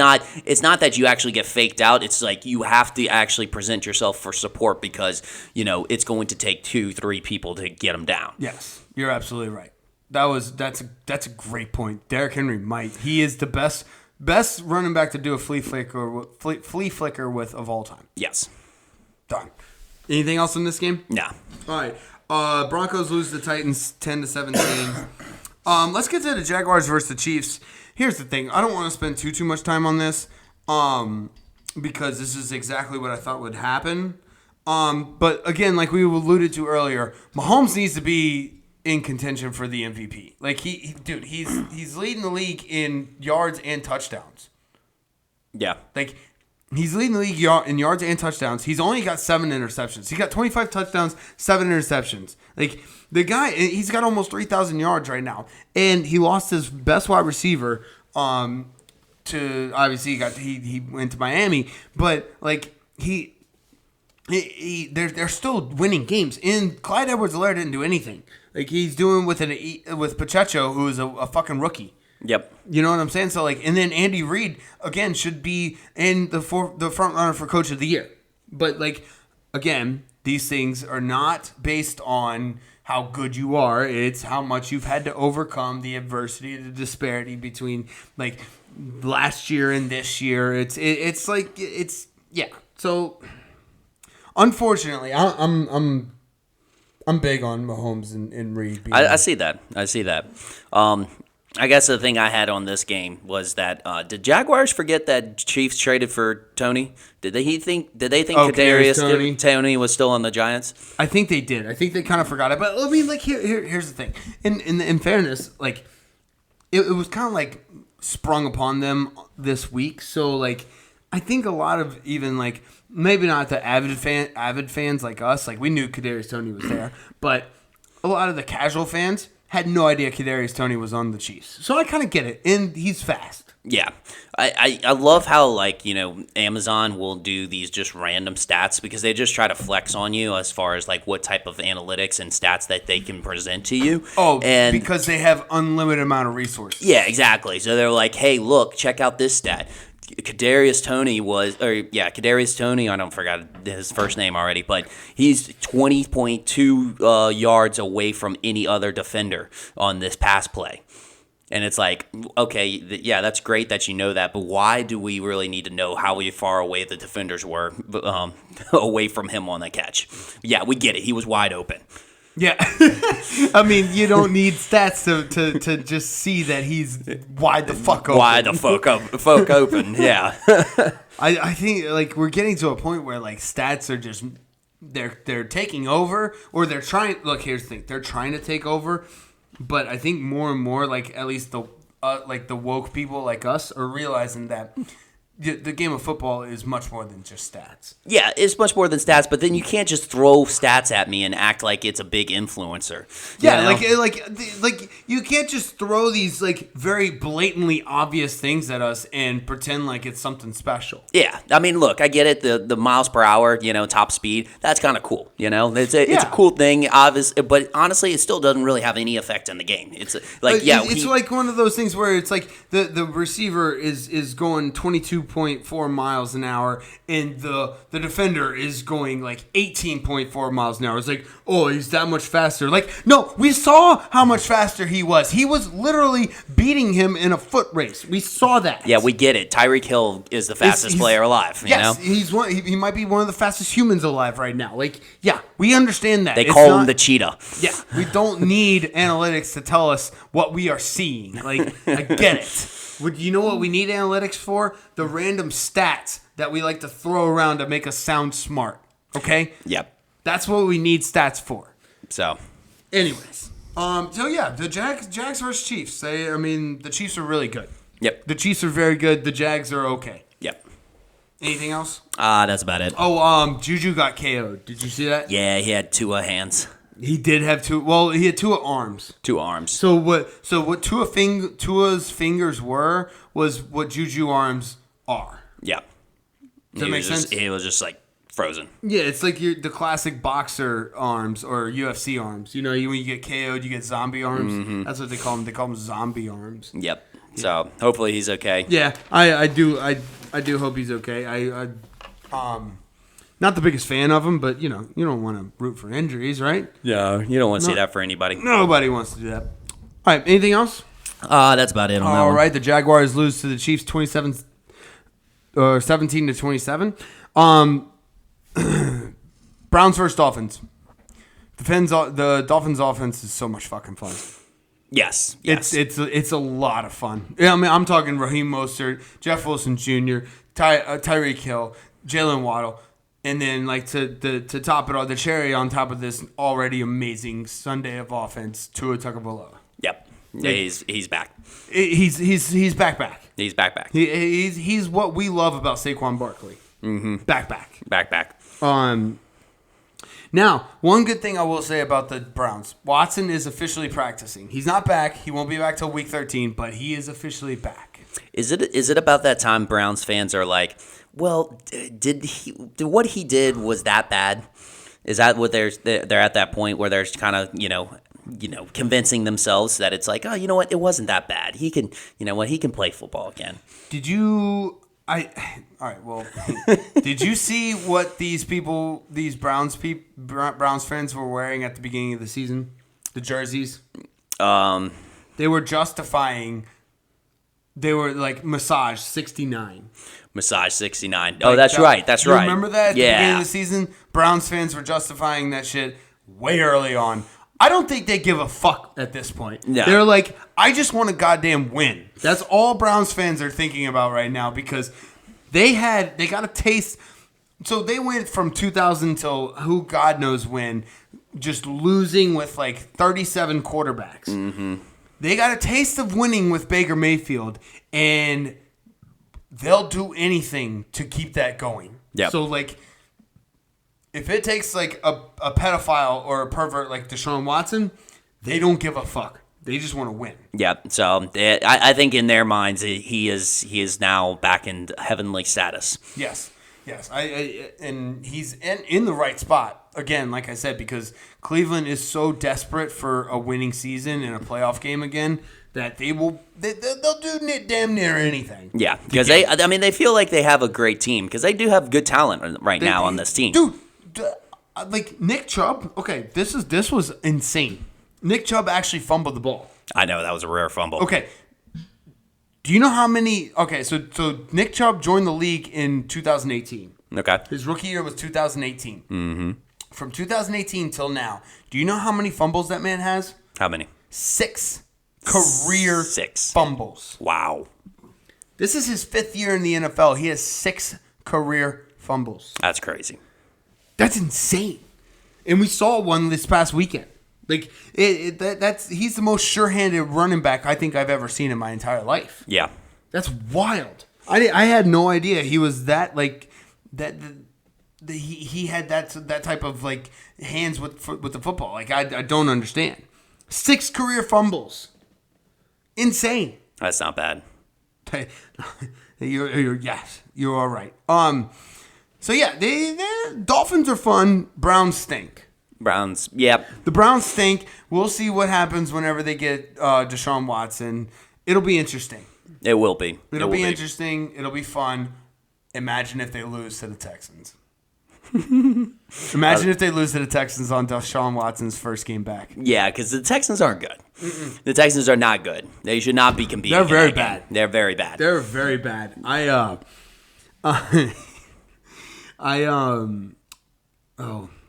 not that you actually get faked out. It's like you have to actually present yourself for support because, you know, it's going to take 2-3 people to get him down. Yes, you're absolutely right. That's a great point. Derrick Henry he is the best running back to do a flea flicker with of all time. Yes. Done. Anything else in this game? No. All right. Broncos lose to the Titans 10-17. Let's get to the Jaguars versus the Chiefs. Here's the thing. I don't want to spend too much time on this because this is exactly what I thought would happen. But again, like we alluded to earlier, Mahomes needs to be in contention for the MVP. Like he's leading the league in yards and touchdowns. Yeah. Like he's leading the league in yards and touchdowns. He's only got 7 interceptions. He got 25 touchdowns, 7 interceptions. Like the guy, he's got almost 3,000 yards right now, and he lost his best wide receiver. To obviously he went to Miami, but like they're still winning games. And Clyde Edwards-Helaire didn't do anything. Like he's doing with Pacheco, who is a fucking rookie. Yep. You know what I'm saying? So like, and then Andy Reid again should be in the front runner for Coach of the Year. But like, again, these things are not based on how good you are. It's how much you've had to overcome the adversity, the disparity between like last year and this year. It's yeah. So unfortunately, I'm big on Mahomes and Reid. I see that. I guess the thing I had on this game was that did Jaguars forget that Chiefs traded for Tony? Did they think Kadarius Tony was still on the Giants? I think they did. I think they kind of forgot it. But I mean, like here's the thing. In fairness, like it was kind of like sprung upon them this week. So like I think a lot of even like maybe not the avid fans like us, like we knew Kadarius Tony was there, but a lot of the casual fans had no idea Kadarius Tony was on the Chiefs. So I kind of get it. And he's fast. Yeah. I love how, like, you know, Amazon will do these just random stats because they just try to flex on you as far as, like, what type of analytics and stats that they can present to you. Oh, and because they have unlimited amount of resources. Yeah, exactly. So they're like, hey, look, check out this stat. Kadarius Tony, I don't forgot his first name already, but he's 20.2 yards away from any other defender on this pass play. And it's like, okay, yeah, that's great that you know that, but why do we really need to know how far away the defenders were away from him on that catch? Yeah, we get it. He was wide open. Yeah. I mean, you don't need stats to just see that he's wide the fuck open. Wide the fuck open, yeah. I think, like, we're getting to a point where, like, stats are just, they're taking over, or they're trying, look, here's the thing, they're trying to take over, but I think more and more, like, at least like the woke people like us are realizing that the game of football is much more than just stats. Yeah, it's much more than stats, but then you can't just throw stats at me and act like it's a big influencer. Yeah, like you can't just throw these like very blatantly obvious things at us and pretend like it's something special. Yeah, I mean, look, I get it. The miles per hour, top speed, that's kind of cool. It's a cool thing, obviously, but honestly, it still doesn't really have any effect on the game. It's it's like one of those things where it's like the receiver is going 22.4 miles an hour and the defender is going like 18.4 miles an hour. It's like, oh, he's that much faster. Like, no, we saw how much faster he was. He was literally beating him in a foot race. We saw that. Yeah, we get it. Tyreek Hill is the fastest player alive. Yes, he's one. He might be one of the fastest humans alive right now. Like, yeah, we understand that. They call him the cheetah. Yeah, we don't need analytics to tell us what we are seeing. Like, I get it. You know what we need analytics for? The random stats that we like to throw around to make us sound smart. Okay? Yep. That's what we need stats for. So, anyways, the Jags versus Chiefs. The Chiefs are really good. Yep. The Chiefs are very good. The Jags are okay. Yep. Anything else? That's about it. Oh, Juju got KO'd. Did you see that? Yeah, he had two hands. He did have two. Well, he had two arms. Two arms. So what Tua's fingers was what Juju arms are. Yeah. Does that make sense? He was just like frozen. Yeah, it's like the classic boxer arms or UFC arms. When you get KO'd, you get zombie arms. Mm-hmm. That's what they call them. They call them zombie arms. Yep. So hopefully he's okay. Yeah, I do hope he's okay. Not the biggest fan of him, but you don't want to root for injuries, right? Yeah, you don't want to see that for anybody. Nobody wants to do that. All right, anything else? That's about it on that one. All right, the Jaguars lose to the Chiefs 17-27. Browns versus Dolphins. The Dolphins offense is so much fucking fun. Yes. It's a lot of fun. Yeah, I mean, I'm talking Raheem Mostert, Jeff Wilson Jr., Tyreek Hill, Jalen Waddle. And then, like, to top it all, the cherry on top of this already amazing Sunday of offense, Tua Tagovailoa. Yep. Yeah, he's back. He's back. He's back. He's what we love about Saquon Barkley. Mm-hmm. Back. Now, one good thing I will say about the Browns, Watson is officially practicing. He's not back. He won't be back till week 13, but he is officially back. Is it about that time Browns fans are like, well, what he did was that bad? Is that what they're at that point where they're kind of convincing themselves that it's like, oh, you know what, it wasn't that bad. He can, he can play football again. Did you? All right. Well, did you see what these Browns fans were wearing at the beginning of the season? The jerseys. They were justifying. They were like Massage 69. Massage 69. Oh, that's right. That's right. Remember that at the beginning of the season? Browns fans were justifying that shit way early on. I don't think they give a fuck at this point. No. They're like, I just want a goddamn win. That's all Browns fans are thinking about right now because they got a taste. So they went from 2000 till who God knows when, just losing with like 37 quarterbacks. Mm-hmm. They got a taste of winning with Baker Mayfield, and they'll do anything to keep that going. Yep. So, like, if it takes, like, a pedophile or a pervert like Deshaun Watson, they don't give a fuck. They just want to win. Yeah. So, I think in their minds, he is now back in heavenly status. Yes. And he's in the right spot. Again, like I said, because Cleveland is so desperate for a winning season and a playoff game again that they'll do damn near anything. Yeah, because they feel like they have a great team because they do have good talent right now on this team. Dude, like Nick Chubb. Okay, this was insane. Nick Chubb actually fumbled the ball. I know, that was a rare fumble. Okay. Do you know how many? Okay, so Nick Chubb joined the league in 2018. Okay. His rookie year was 2018. Mm-hmm. From 2018 till now, do you know how many fumbles that man has? How many? 6 career fumbles. Wow. This is his 5th year in the NFL. He has 6 career fumbles. That's crazy. That's insane. And we saw one this past weekend. Like that's he's the most sure-handed running back I think I've ever seen in my entire life. Yeah. That's wild. I had no idea he was that like that. He had that type of like hands with the football. Like I don't understand. 6 career fumbles. Insane. That's not bad. You're all right. So yeah, the Dolphins are fun. Browns stink. Browns, yep. The Browns stink. We'll see what happens whenever they get Deshaun Watson. It'll be interesting. It will be. It'll be interesting. It'll be fun. Imagine if they lose to the Texans. Imagine if they lose to the Texans on Deshaun Watson's first game back. Yeah, because the Texans aren't good. The Texans are not good. They should not be competing. They're very bad. They're very bad. They're very bad.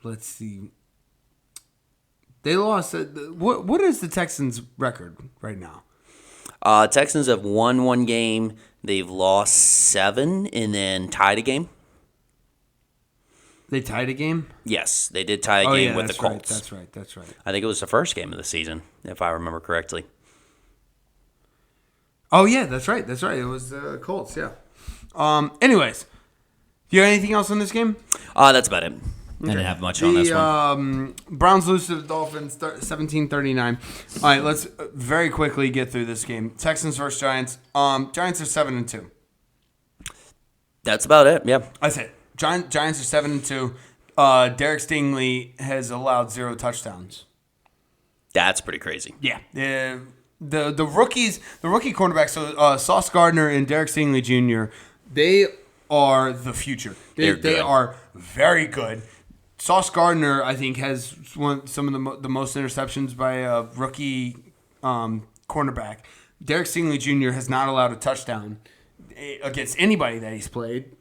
Let's see. They lost. What is the Texans' record right now? Texans have won 1 game. They've lost 7 and then tied a game. They tied a game? Yes, they did tie a game with the Colts. That's right. I think it was the first game of the season, if I remember correctly. Oh, yeah, that's right. It was the Colts, yeah. Anyways, do you have anything else on this game? That's about it. I didn't have much on this one. Browns lose to the Dolphins 17-39. All right, let's very quickly get through this game. Texans versus Giants. Giants are 7-2. That's about it, yeah. That's it. Giants are 7-2. Derek Stingley has allowed 0 touchdowns. That's pretty crazy. Yeah. The rookie cornerbacks, so Sauce Gardner and Derek Stingley Jr., they are the future. They are very good. Sauce Gardner, I think, has some of the most interceptions by a rookie cornerback. Derek Stingley Jr. has not allowed a touchdown against anybody that he's played.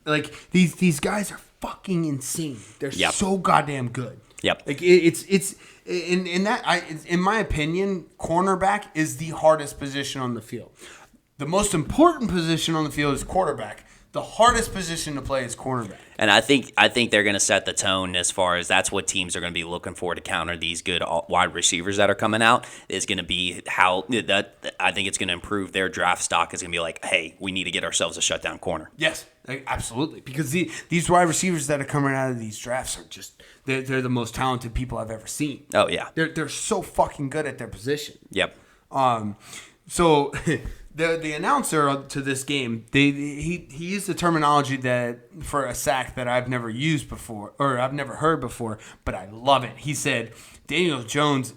Like these guys are fucking insane. They're so goddamn good. Yep. Like it's in my opinion, cornerback is the hardest position on the field. The most important position on the field is quarterback. The hardest position to play is cornerback. And I think they're going to set the tone as far as that's what teams are going to be looking for to counter these good wide receivers that are coming out. Is going to be how that I think it's going to improve their draft stock. Is going to be like, hey, we need to get ourselves a shutdown corner. Yes, absolutely. Because these wide receivers that are coming out of these drafts are just they're the most talented people I've ever seen. Oh yeah, they're so fucking good at their position. Yep. So. The announcer to this game, he used the terminology that for a sack that I've never used before, or I've never heard before, but I love it. He said Daniel Jones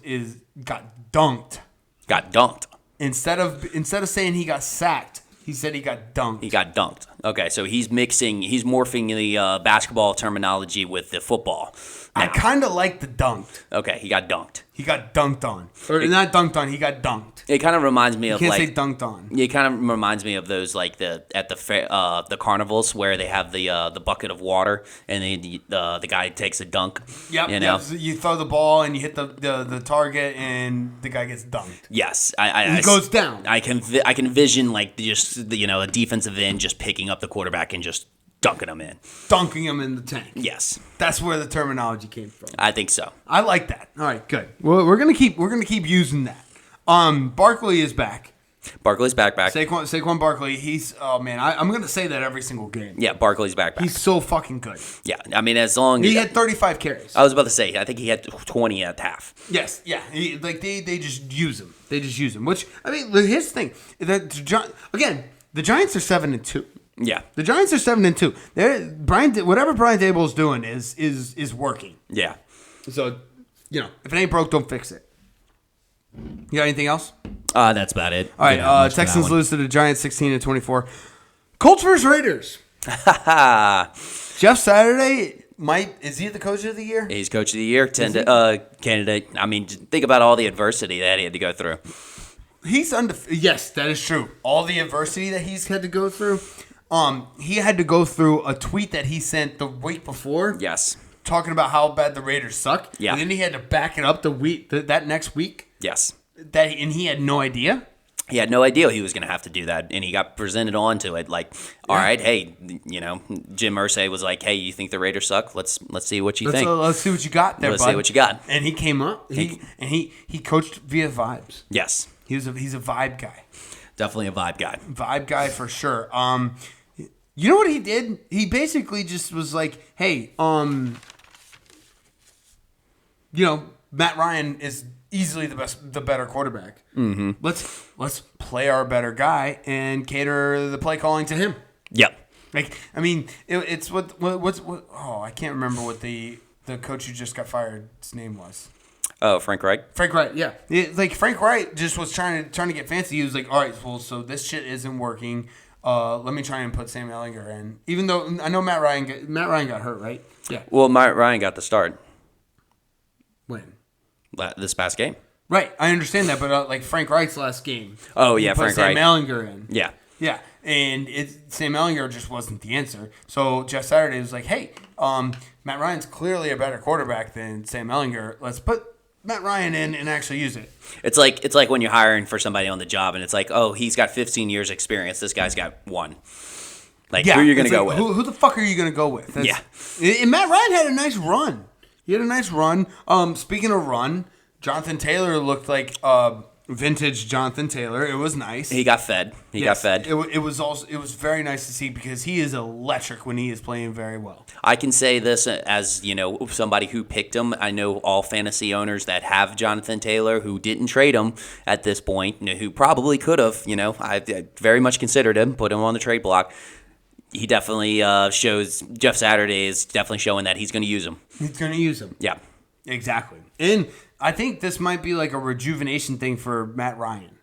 got dunked. Got dunked. Instead of saying he got sacked, he said he got dunked. He got dunked. Okay, so he's morphing the basketball terminology with the football. Now. I kind of like the dunked. Okay, he got dunked. He got dunked on. Or not dunked on, he got dunked. It kind of reminds me of you can't say dunked on. It kind of reminds me of those like the carnivals where they have the bucket of water and the guy takes a dunk. Yep. You know? Yep. You throw the ball and you hit the target and the guy gets dunked. Yes, he goes down. I can envision like just a defensive end just picking up the quarterback and just dunking him in. Dunking him in the tank. Yes. That's where the terminology came from. I think so. I like that. All right, good. Well, we're gonna keep using that. Barkley is back. Barkley's back. Saquon Barkley, he's I'm gonna say that every single game. Yeah, Barkley's back. He's so fucking good. Yeah, I mean as long he had 35 carries. I was about to say, I think he had 20 at half. Yes, yeah. They just use him. Which I mean, here's the thing. The Giants are 7-2. Yeah, the Giants are 7-2. Whatever Brian Daboll's doing is working. Yeah. So, if it ain't broke, don't fix it. You got anything else? That's about it. All right. Texans lose to the Giants 16-24. Colts versus Raiders. Jeff Saturday is he the coach of the year? He's coach of the year candidate. I mean, think about all the adversity that he had to go through. He's yes, that is true. All the adversity that he's had to go through. He had to go through a tweet that he sent the week before. Yes. Talking about how bad the Raiders suck. Yeah. And then he had to back it up that next week. Yes. And he had no idea. He had no idea he was going to have to do that, and he got presented onto it. Like, all right, hey, Jim Irsay was like, hey, you think the Raiders suck? Let's see what you think. Let's see what you got there, Let's bud. see what you got. And he came up. He coached via vibes. Yes, He's a vibe guy. definitely a vibe guy. Vibe guy for sure. You know what he did? He basically just was like, hey, Matt Ryan is easily the better quarterback. Mm-hmm. Let's play our better guy and cater the play calling to him. Yep. Like, I mean, it's what. Oh, I can't remember what the coach who just got fired's name was. Oh, Frank Reich. Frank Wright, yeah. Frank Wright just was trying to get fancy. He was like, all right, well, so this shit isn't working. Let me try and put Sam Ehlinger in. Even though I know Matt Ryan got hurt, right? Yeah. Well, Matt Ryan got the start When? this past game. Right, I understand that, but like Frank Wright's last game. Oh, yeah, he put Frank Sam Wright. Ehlinger in. Yeah. Yeah, and Sam Ehlinger just wasn't the answer. So Jeff Saturday was like, hey, Matt Ryan's clearly a better quarterback than Sam Ehlinger. Let's put Matt Ryan in and actually use it. It's like when you're hiring for somebody on the job, and it's like, oh, he's got 15 years experience. This guy's got 1. Like, who are you going to go with? Who the fuck are you going to go with? Yeah. And Matt Ryan had a nice run. He had a nice run. Speaking of run, Jonathan Taylor looked like vintage Jonathan Taylor. It was nice. He got fed. He got fed. It was very nice to see because he is electric when he is playing very well. I can say this as, somebody who picked him. I know all fantasy owners that have Jonathan Taylor who didn't trade him at this point, who probably could have. I very much considered him, put him on the trade block. He definitely shows, Jeff Saturday is definitely showing that he's going to use him. He's going to use him. Yeah. Exactly. And I think this might be like a rejuvenation thing for Matt Ryan.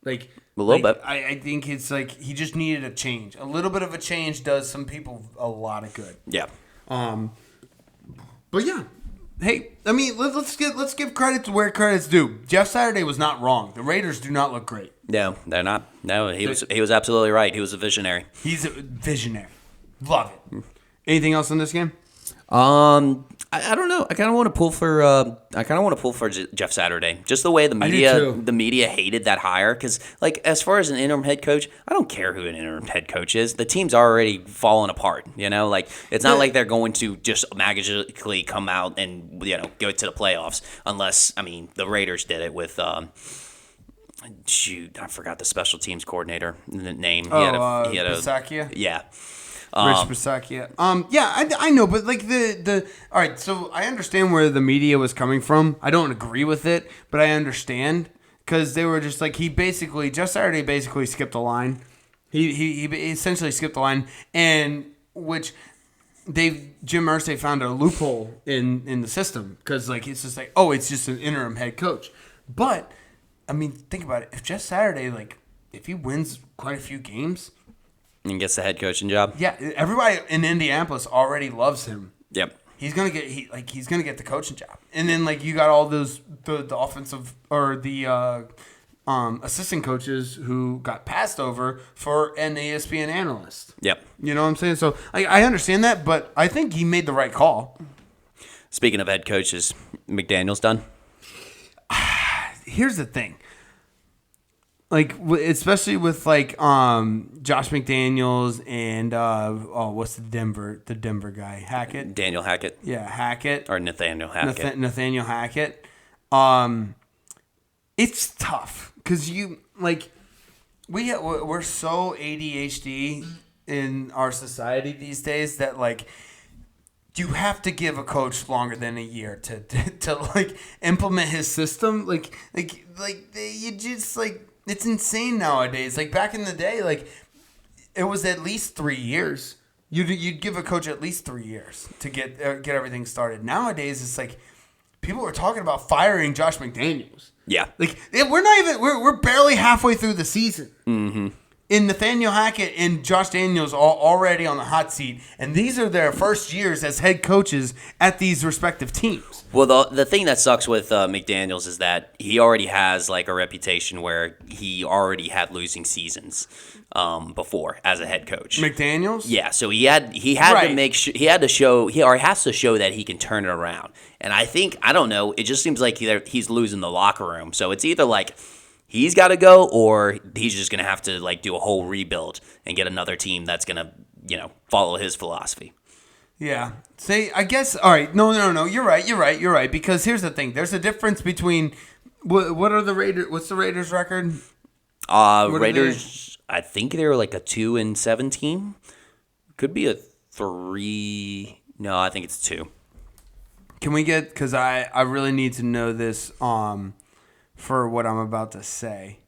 Like a little bit. I think it's like he just needed a change. A little bit of a change does some people a lot of good. Yeah. But yeah. Hey, I mean, let's give credit to where credit's due. Jeff Saturday was not wrong. The Raiders do not look great. No, they're not. No, he was absolutely right. He was a visionary. He's a visionary. Love it. Anything else in this game? I don't know. I kind of want to pull for Jeff Saturday. Just the way the media hated that hire, because like as far as an interim head coach, I don't care who an interim head coach is. The team's already fallen apart. Like it's not like they're going to just magically come out and go to the playoffs unless the Raiders did it with I forgot the special teams coordinator name. He had a Bisaccia? Yeah. Rich Bisaccia. I know, but like all right, so I understand where the media was coming from. I don't agree with it, but I understand because they were just like Jeff Saturday basically skipped a line. He essentially skipped the line, and which Jim Irsay found a loophole in the system because like it's just like, oh, it's just an interim head coach. But I mean, think about it. If Jeff Saturday, like, if he wins quite a few games and gets the head coaching job, yeah, everybody in Indianapolis already loves him. Yep. He's gonna get the coaching job, and then like you got all those the offensive or the assistant coaches who got passed over for an ESPN analyst. Yep. You know what I'm saying? So I understand that, but I think he made the right call. Speaking of head coaches, McDaniel's done. Here's the thing. Like, especially with like Josh McDaniels and what's the Denver guy, Hackett? Daniel Hackett. Yeah, Hackett or Nathaniel Hackett. Nathaniel Hackett. It's tough because we're so ADHD in our society these days that like you have to give a coach longer than a year to like implement his system. Like you just like. It's insane nowadays. Like back in the day, like it was at least 3 years. You'd give a coach at least 3 years to get everything started. Nowadays, it's like people are talking about firing Josh McDaniels. Yeah, like we're barely halfway through the season. Mm-hmm. And Nathaniel Hackett and Josh Daniels are already on the hot seat, and these are their first years as head coaches at these respective teams. Well, the thing that sucks with McDaniels is that he already has like a reputation where he already had losing seasons before as a head coach. McDaniels? Yeah, so he had right. to make sure he has to show that he can turn it around. And I don't know, it just seems like he's losing the locker room. So it's either like he's got to go, or he's just going to have to like do a whole rebuild and get another team that's going to, follow his philosophy. Yeah. I guess, all right. No. You're right. Because here's the thing. There's a difference between, what are the Raiders, what's the Raiders record? Raiders, I think they were like a 2-17. Could be a 3. No, I think it's 2. Can we get, because I really need to know this for what I'm about to say.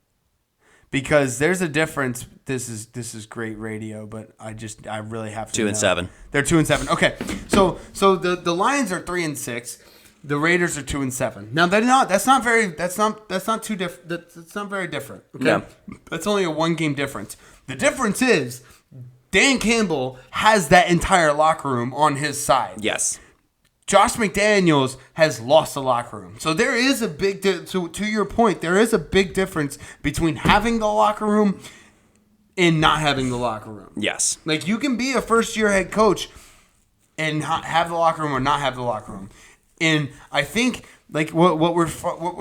Because there's a difference. This is great radio, but I really have to 2-7. They're 2-7. Okay, so the Lions are 3-6. The Raiders are 2-7. Now they're not. That's not very. That's not too different. That's not very different. Okay, yeah. That's only a 1-game difference. The difference is Dan Campbell has that entire locker room on his side. Yes. Josh McDaniels has lost the locker room. So there is a big, to your point, there is a big difference between having the locker room and not having the locker room. Yes. Like, you can be a first-year head coach and have the locker room or not have the locker room. And I think, like, what we're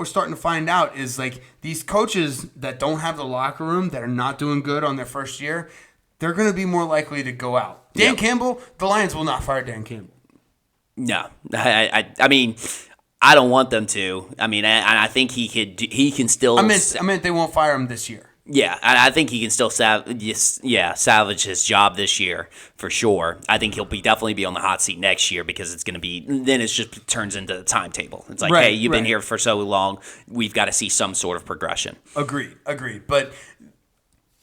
starting to find out is, like, these coaches that don't have the locker room, that are not doing good on their first year, they're going to be more likely to go out. Dan Campbell, the Lions will not fire Dan Campbell. No, I mean, I don't want them to. I mean, I think he can still. I meant they won't fire him this year. Yeah, I think he can still salvage his job this year for sure. I think he'll definitely be on the hot seat next year because it's going to be. Then it just turns into the timetable. It's like, hey, you've been here for so long. We've got to see some sort of progression. Agreed. But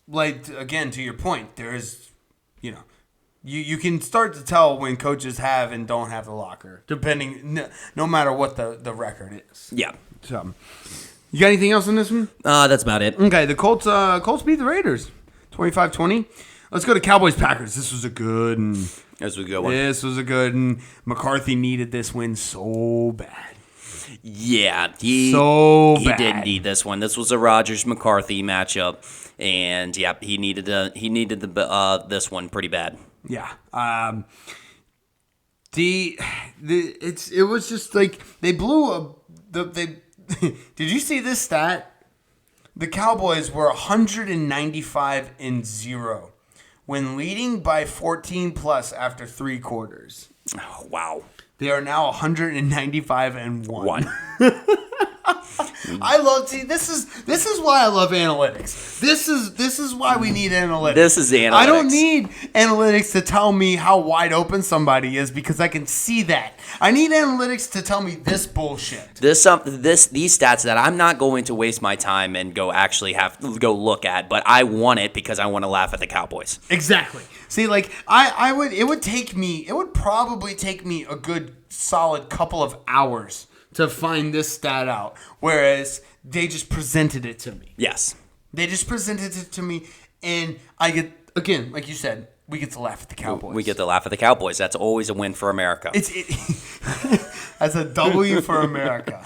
like again, to your point, there is, You can start to tell when coaches have and don't have the locker, depending, no matter what the record is. Yeah. So, you got anything else on this one? That's about it. Okay, the Colts beat the Raiders, 25-20. Let's go to Cowboys-Packers. This was a good one. This was a good one. This was a good one. McCarthy needed this win so bad. Yeah, he did need this one. This was a Rodgers-McCarthy matchup, and he needed this one pretty bad. Yeah. It was just like they blew did you see this stat? The Cowboys were 195-0 when leading by 14 plus after 3 quarters. Oh, wow. They are now 195-1. This is why I love analytics. This is why we need analytics. This is analytics. I don't need analytics to tell me how wide open somebody is because I can see that. I need analytics to tell me this bullshit. These stats that I'm not going to waste my time and go look at, but I want it because I want to laugh at the Cowboys. Exactly. See, like it would probably take me a good solid couple of hours to find this stat out, whereas they just presented it to me. Yes. They just presented it to me, and I get, again, like you said, we get to laugh at the Cowboys. We get to laugh at the Cowboys. That's always a win for America. That's a W for America.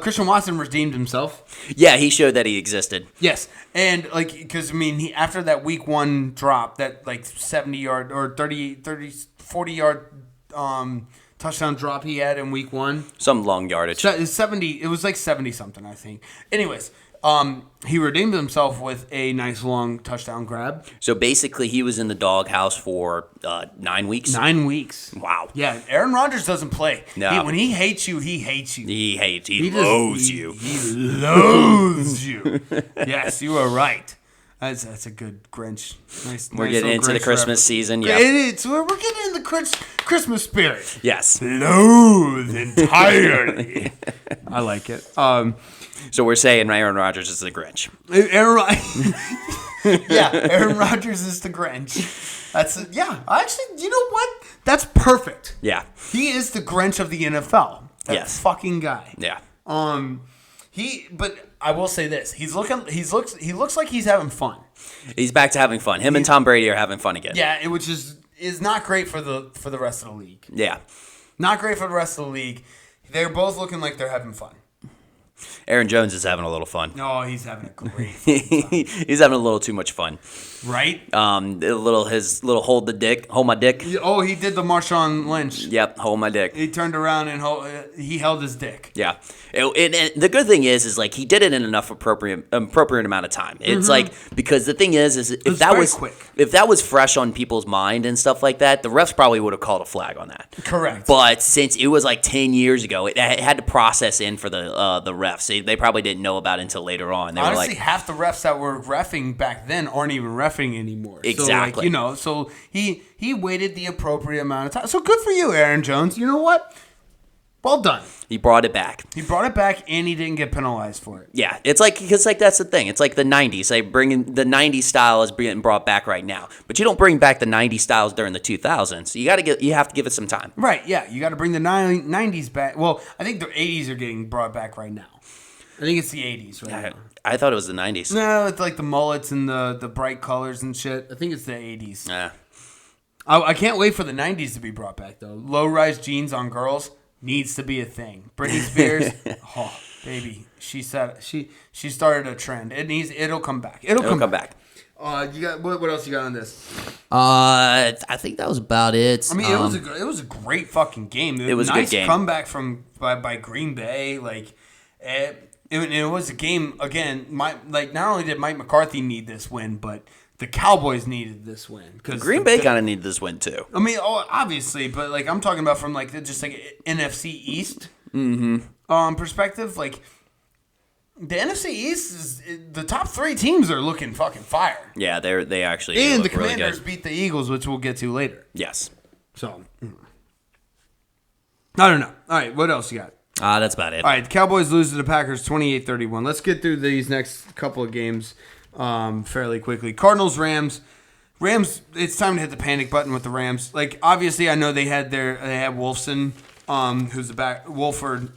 Christian Watson redeemed himself. Yeah, he showed that he existed. Yes, and because he after that week 1 drop, that like 70-yard or 40-yard touchdown drop he had in week 1, some long yardage. 70. It was like 70 something, I think. Anyways, he redeemed himself with a nice long touchdown grab. So basically, he was in the doghouse for 9 weeks. 9 weeks. Wow. Yeah, Aaron Rodgers doesn't play. No. When he hates you, he hates you. He loathes you. He loathes you. Yes, you are right. That's a good Grinch. We're getting into the Christmas season. Yeah, we're getting in the Christmas spirit. Yes. Loathe entirely. I like it. So we're saying Aaron Rodgers is the Grinch. Aaron Rodgers is the Grinch. Actually, you know what? That's perfect. Yeah. He is the Grinch of the NFL. That fucking guy. Yeah. But I will say this: he looks like he's having fun. He's back to having fun. Him and Tom Brady are having fun again. Yeah, which is not great for the rest of the league. Yeah, not great for the rest of the league. They're both looking like they're having fun. Aaron Jones is having a little fun. No, he's having a great time. He's having a little too much fun. Right? His little hold my dick. Oh, he did the Marshawn Lynch. Yep, hold my dick. He turned around and he held his dick. Yeah. The good thing is like he did it in enough appropriate amount of time. It's like, because the thing is if that was fresh on people's mind and stuff like that, the refs probably would have called a flag on that. Correct. But since it was like 10 years ago, it had to process in for the refs. They probably didn't know about it until later on. They Honestly, were like, half the refs that were reffing back then aren't even reffing anymore. Exactly. So he waited the appropriate amount of time. So good for you, Aaron Jones. You know what? Well done. He brought it back. He brought it back, and he didn't get penalized for it. Yeah, it's like, because like that's the thing. It's like the 90s. The 90s style is being brought back right now, but you don't bring back the 90s styles during the 2000s. You have to give it some time. Right? Yeah, you got to bring the 90s back. Well, I think the 80s are getting brought back right now. I think it's the 80s right now. I thought it was the 90s. No, it's like the mullets and the bright colors and shit. I think it's the 80s. Yeah. I can't wait for the 90s to be brought back though. Low-rise jeans on girls needs to be a thing. Britney Spears, oh baby, she started a trend. It'll come back. It'll come back. You got what else you got on this? I think that was about it. I mean, it was a great fucking game. It was a nice good game. Comeback by Green Bay. Like, it was a game again. Not only did Mike McCarthy need this win, but the Cowboys needed this win. Green Bay kind of needed this win too. I mean, obviously, but like I'm talking about from like just like NFC East perspective. Like the NFC East is the top 3 teams are looking fucking fire. Yeah, they actually and do the look really Commanders good. beat the Eagles, which we'll get to later. Yes. So I don't know. All right, what else you got? That's about it. All right, the Cowboys lose to the Packers 28-31. Let's get through these next couple of games fairly quickly. Cardinals, Rams. It's time to hit the panic button with the Rams. Like, obviously, I know they had Wolfson, who's the back, Wolford,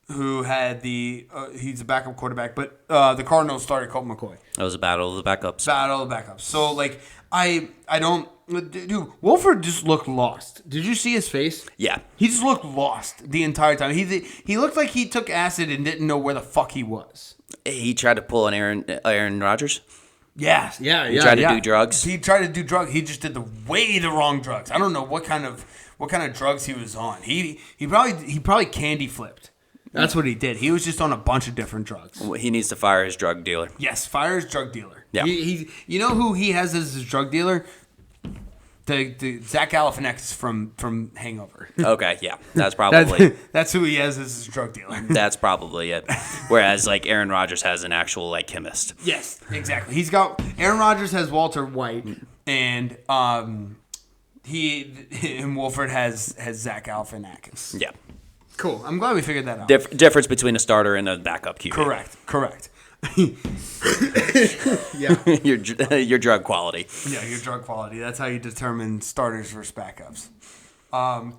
who had he's a backup quarterback, but the Cardinals started Colt McCoy. That was a battle of the backups. So, like, I don't... Dude, Wolford just looked lost. Did you see his face? Yeah. He just looked lost the entire time. He looked like he took acid and didn't know where the fuck he was. He tried to pull an Aaron Rodgers. Yeah. He tried to do drugs. He tried to do drugs. He just did the wrong drugs. I don't know what kind of drugs he was on. He probably candy flipped. That's what he did. He was just on a bunch of different drugs. He needs to fire his drug dealer. Yes, fire his drug dealer. Yeah. You know who he has as his drug dealer? The Zach Galifianakis from Hangover. Okay, yeah, that's probably that's who he has as his drug dealer. That's probably it. Whereas like Aaron Rodgers has an actual like chemist. Yes, exactly. Aaron Rodgers has Walter White, and Wolford has Zach Galifianakis. Yeah. Cool. I'm glad we figured that out. Difference between a starter and a backup QB. Correct. Yeah. your drug quality. Yeah, your drug quality. That's how you determine starters versus backups.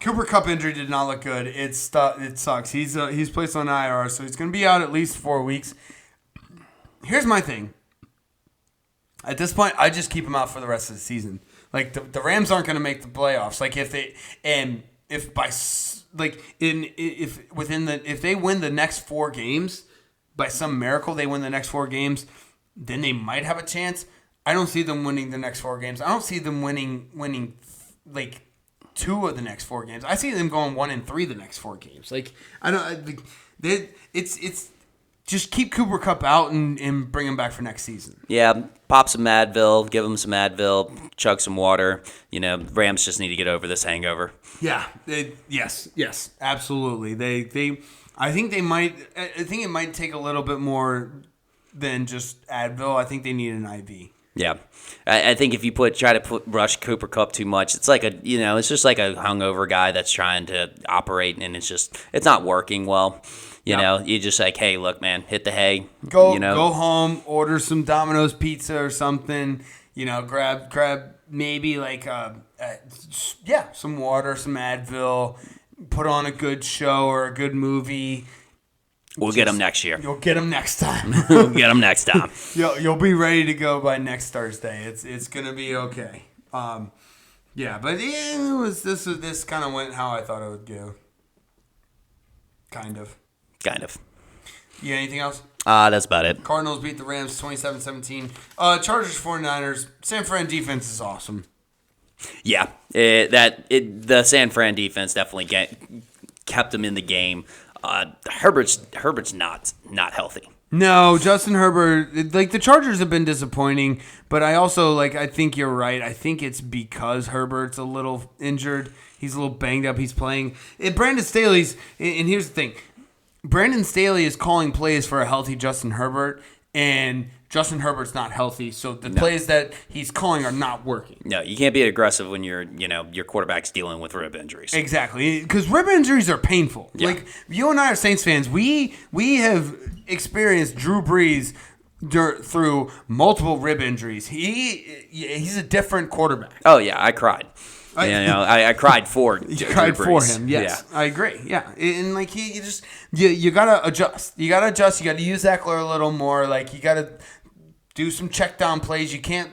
Cooper Kupp injury did not look good. It sucks. He's placed on IR, so he's going to be out at least 4 weeks. Here's my thing. At this point, I just keep him out for the rest of the season. Like the Rams aren't going to make the playoffs. Like if they win the next 4 games. By some miracle, they win the next 4 games, then they might have a chance. I don't see them winning the next 4 games. I don't see them winning like 2 of the next 4 games. I see them going 1-3 the next 4 games. Like I don't. It's just keep Cooper Kupp out and bring him back for next season. Yeah, pop some Advil, give him some Advil, chug some water. Rams just need to get over this hangover. Yeah. Yes, absolutely. I think it might take a little bit more than just Advil. I think they need an IV. Yeah, I think if you try to rush Cooper Kupp too much, it's like it's just like a hungover guy that's trying to operate, and it's not working well. You know, you just like, hey, look, man, hit the hay. Go home, order some Domino's pizza or something. Grab maybe like some water, some Advil. Put on a good show or a good movie. We'll get them next year. You'll get them next time. We'll get them next time. You'll be ready to go by next Thursday. It's gonna be okay. This kind of went how I thought it would go. Kind of. You got anything else? That's about it. Cardinals beat the Rams 27-17. Chargers 49ers. San Fran defense is awesome. Yeah, the San Fran defense definitely kept them in the game. Herbert's not healthy. No, Justin Herbert, like the Chargers have been disappointing, but I also I think you're right. I think it's because Herbert's a little injured. He's a little banged up. He's playing. Brandon Staley's, and here's the thing. Brandon Staley is calling plays for a healthy Justin Herbert, and Justin Herbert's not healthy, so the plays that he's calling are not working. No, you can't be aggressive when your quarterback's dealing with rib injuries. Exactly, because rib injuries are painful. Yeah. Like, you and I are Saints fans. We have experienced Drew Brees through multiple rib injuries. He's a different quarterback. Oh, yeah, I cried. I cried for you cried for him. Yes, yeah. I agree. Yeah, and you gotta adjust. You gotta adjust. You gotta use Eckler a little more. Like, you gotta do some check down plays. You can't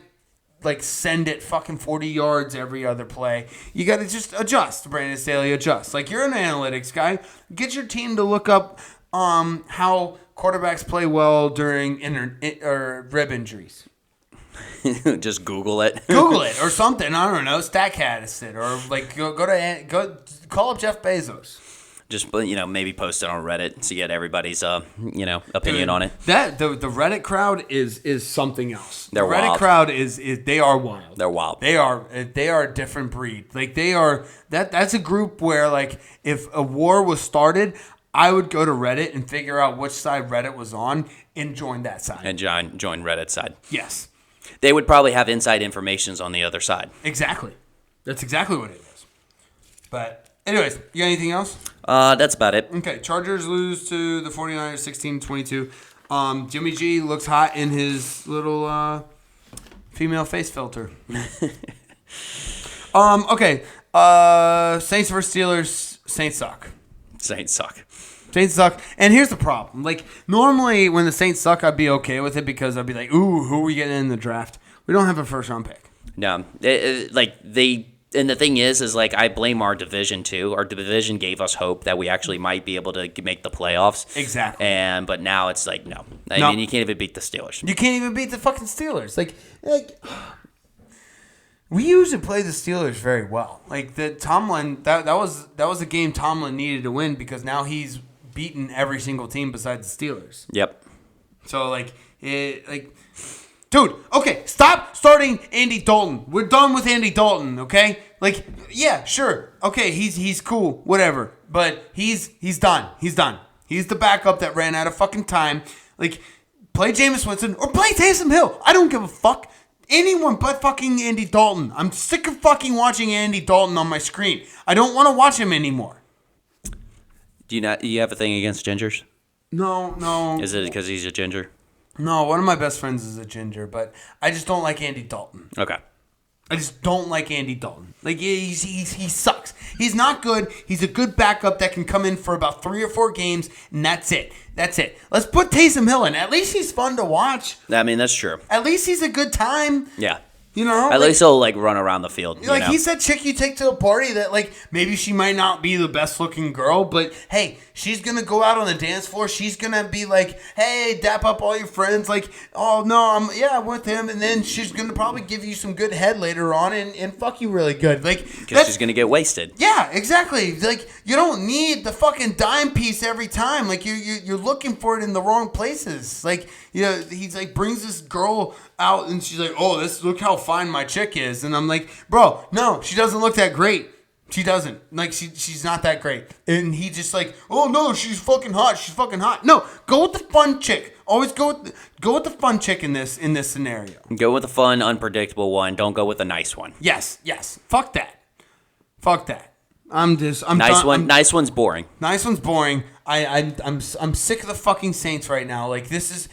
send it fucking 40 yards every other play. You gotta just adjust. Brandon Staley, adjust. Like, you're an analytics guy. Get your team to look up how quarterbacks play well during rib injuries. Just Google it. Google it or something. I don't know. Statcast it or go call up Jeff Bezos. Just maybe post it on Reddit to get everybody's opinion on it. That the Reddit crowd is something else. They're the Reddit wild. crowd is they are wild. They're wild. They are a different breed. Like, they are that's a group where, like, if a war was started, I would go to Reddit and figure out which side Reddit was on and join that side. And join Reddit's side. Yes. They would probably have inside informations on the other side. Exactly. That's exactly what it is. But anyways, you got anything else? That's about it. Okay, Chargers lose to the 49ers 16-22. Jimmy G looks hot in his little female face filter. Okay. Saints versus Steelers. Saints suck. Saints suck. Saints suck. And here's the problem. Like, normally when the Saints suck, I'd be okay with it because I'd be like, ooh, who are we getting in the draft? We don't have a first-round pick. No. And the thing is I blame our division, too. Our division gave us hope that we actually might be able to make the playoffs. Exactly. But now it's like, no. I mean, you can't even beat the Steelers. You can't even beat the fucking Steelers. Like we usually play the Steelers very well. Like, the Tomlin, that was a game Tomlin needed to win because now he's beaten every single team besides the Steelers. Yep. So, dude, okay, stop starting Andy Dalton. We're done with Andy Dalton, okay? Like, yeah, sure. Okay, he's cool, whatever. But he's done. He's done. He's the backup that ran out of fucking time. Like, play Jameis Winston or play Taysom Hill. I don't give a fuck. Anyone but fucking Andy Dalton. I'm sick of fucking watching Andy Dalton on my screen. I don't want to watch him anymore. Do you have a thing against gingers? No. Is it because he's a ginger? No, one of my best friends is a ginger, but I just don't like Andy Dalton. Okay. I just don't like Andy Dalton. Like, he sucks. He's not good. He's a good backup that can come in for about 3 or 4 games, and that's it. Let's put Taysom Hill in. At least he's fun to watch. I mean, that's true. At least he's a good time. Yeah. You know? At least he'll, run around the field. He's that chick you take to a party that, maybe she might not be the best-looking girl, but, hey, she's going to go out on the dance floor. She's going to be like, hey, dap up all your friends. Like, oh, no, I'm with him. And then she's going to probably give you some good head later on and fuck you really good. Because she's going to get wasted. Yeah, exactly. You don't need the fucking dime piece every time. You're looking for it in the wrong places. He's brings this girl out and she's like, oh, look how fine my chick is. And I'm like, bro, no, she doesn't look that great. She doesn't. She's not that great. And he just oh, no, she's fucking hot. She's fucking hot. No, go with the fun chick. Always go with the fun chick in this scenario. Go with the fun, unpredictable one. Don't go with the nice one. Yes. Fuck that. Nice one's boring. Nice one's boring. I'm sick of the fucking Saints right now. This,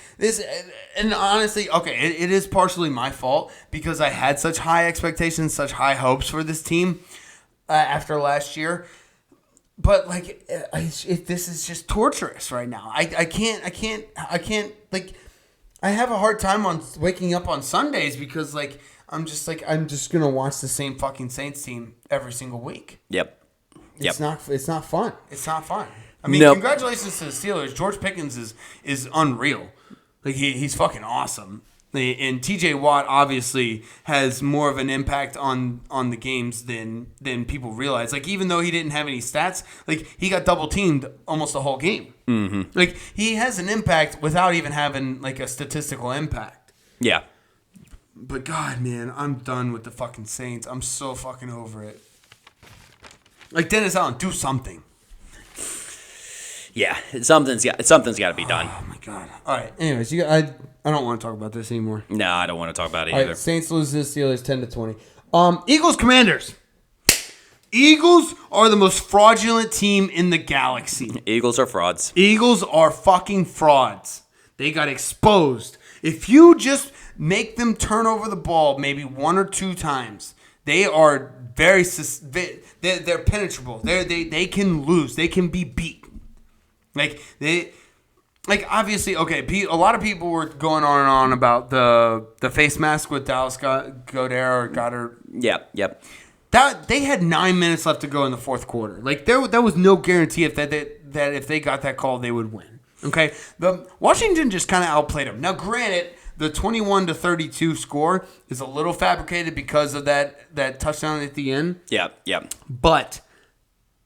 and honestly, okay, it is partially my fault because I had such high expectations, such high hopes for this team after last year. But this is just torturous right now. I can't. I have a hard time on waking up on Sundays because I'm just gonna watch the same fucking Saints team every single week. Yep. It's not fun. It's not fun. I mean, Nope. Congratulations to the Steelers. George Pickens is unreal. Like he's fucking awesome. And T.J. Watt obviously has more of an impact on the games than people realize. Like even though he didn't have any stats, like he got double teamed almost the whole game. Mm-hmm. Like he has an impact without even having like a statistical impact. Yeah. But God, man, I'm done with the fucking Saints. I'm so fucking over it. Like Dennis Allen, do something. Yeah, something's got to be done. Oh my God. All right. Anyways, I don't want to talk about this anymore. No, I don't want to talk about it All either. right, Saints lose to the Steelers 10-20. Eagles Commanders. Eagles are the most fraudulent team in the galaxy. Eagles are frauds. Eagles are fucking frauds. They got exposed. If you just make them turn over the ball maybe one or two times, they are very they're penetrable. They can lose. They can be beat. Obviously, okay, a lot of people were going on and on about the face mask with Dallas Goedert. Yep. That they had 9 minutes left to go in the fourth quarter. Like there was no guarantee if they got that call they would win. Okay, Washington just kind of outplayed them. Now, granted, the 21-32 score is a little fabricated because of that touchdown at the end. Yep. But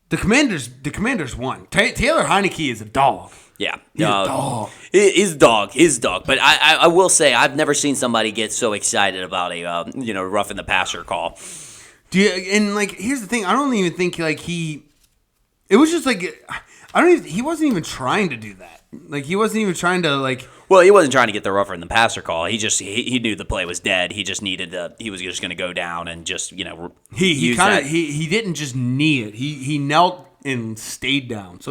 the Commanders won. Taylor Heineke is a dog. Yeah. He's a dog. His dog. But I will say I've never seen somebody get so excited about a roughing the passer call. Here's the thing. I don't even think he. It was just like he wasn't even trying to do that. Like he wasn't even trying to like. Well, he wasn't trying to get the rougher than the passer call. He just he knew the play was dead. He just needed he was just going to go down and just he didn't just knee it. He knelt and stayed down. So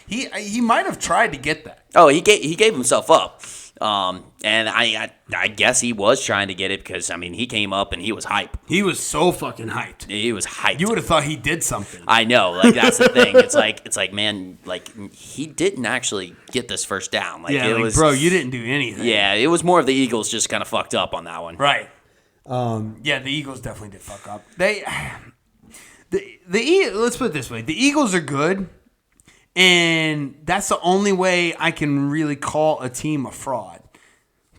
he might have tried to get that. Oh, he gave himself up. And I guess he was trying to get it because, I mean, he came up and he was hype. He was so fucking hyped. He was hyped. You would have thought he did something. I know. Like, that's the thing. It's like, man, like, he didn't actually get this first down. Bro, you didn't do anything. Yeah, it was more of the Eagles just kind of fucked up on that one. Right. The Eagles definitely did fuck up. Let's put it this way. The Eagles are good. And that's the only way I can really call a team a fraud.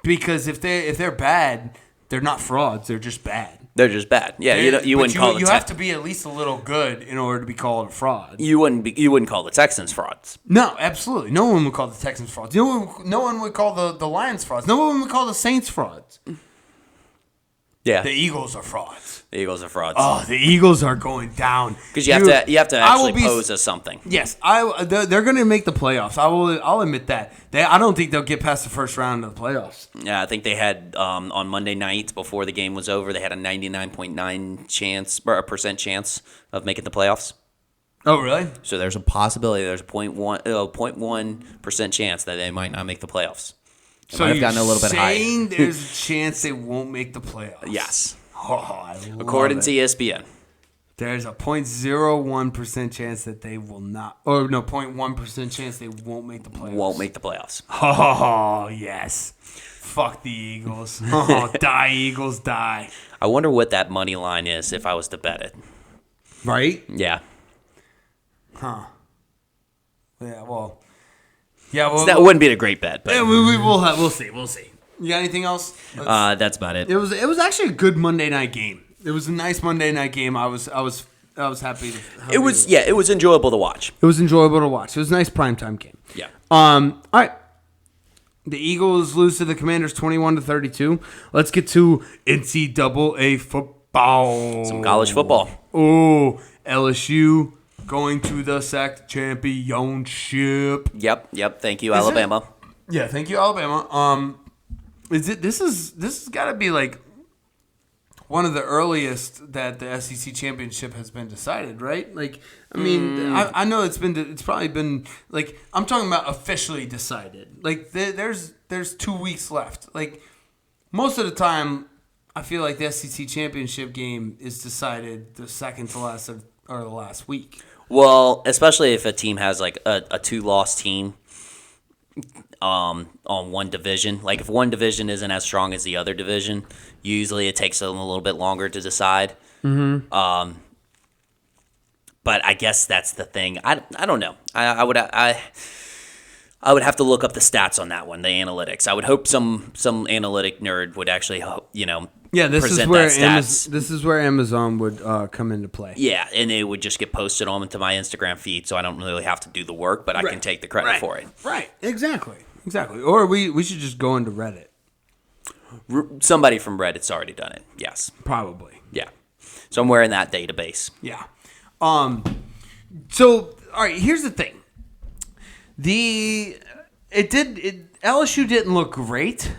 Because if they're bad, they're not frauds. They're just bad. They're just bad. Yeah, you wouldn't call you have to be at least a little good in order to be called a fraud. You wouldn't call the Texans frauds. No, absolutely. No one would call the Texans frauds. No one would call the Lions frauds. No one would call the Saints frauds. Yeah. The Eagles are frauds. The Eagles are frauds. Oh, the Eagles are going down. Because you have to actually pose as something. Yes, they're going to make the playoffs. I'll admit that. I don't think they'll get past the first round of the playoffs. Yeah, I think they had on Monday night before the game was over, they had a 99.9% chance of making the playoffs. Oh, really? So there's a possibility. There's a 0.1% chance that they might not make the playoffs. So I've gotten a little bit higher. Saying there's a chance they won't make the playoffs. Yes. Oh, according to ESPN. There's a 0.01% chance that they will not, or no, 0.1% chance they won't make the playoffs. Won't make the playoffs. Oh, yes. Fuck the Eagles. Oh, die, Eagles, die. I wonder what that money line is if I was to bet it. Right? Yeah. Huh. Yeah, well. That wouldn't be a great bet. But. Yeah, we'll see. You got anything else? That's about it. It was actually a good Monday night game. It was a nice Monday night game. I was happy. It was enjoyable to watch. It was enjoyable to watch. It was a nice primetime game. Yeah. All right. The Eagles lose to the Commanders 21-32. Let's get to NCAA football. Some college football. Oh, LSU going to the SEC championship. Yep. Thank you, Alabama. Yeah, thank you, Alabama. This has got to be like one of the earliest that the SEC championship has been decided, right? Like, I mean, I know it's probably been like, I'm talking about officially decided. Like, there's 2 weeks left. Like, most of the time, I feel like the SEC championship game is decided the second to last or the last week. Well, especially if a team has like a 2-loss team on one division. Like if one division isn't as strong as the other division, usually it takes them a little bit longer to decide. Mm-hmm. But I guess that's the thing. I don't know. I would have to look up the stats on that one, the analytics. I would hope some analytic nerd would actually, present that stats. This is where Amazon would come into play. Yeah, and it would just get posted onto my Instagram feed, so I don't really have to do the work, but I can take the credit for it. Right, exactly. Or we should just go into Reddit. Somebody from Reddit's already done it. Yes, probably. Yeah, somewhere in that database. Yeah. So all right, here's the thing. LSU didn't look great.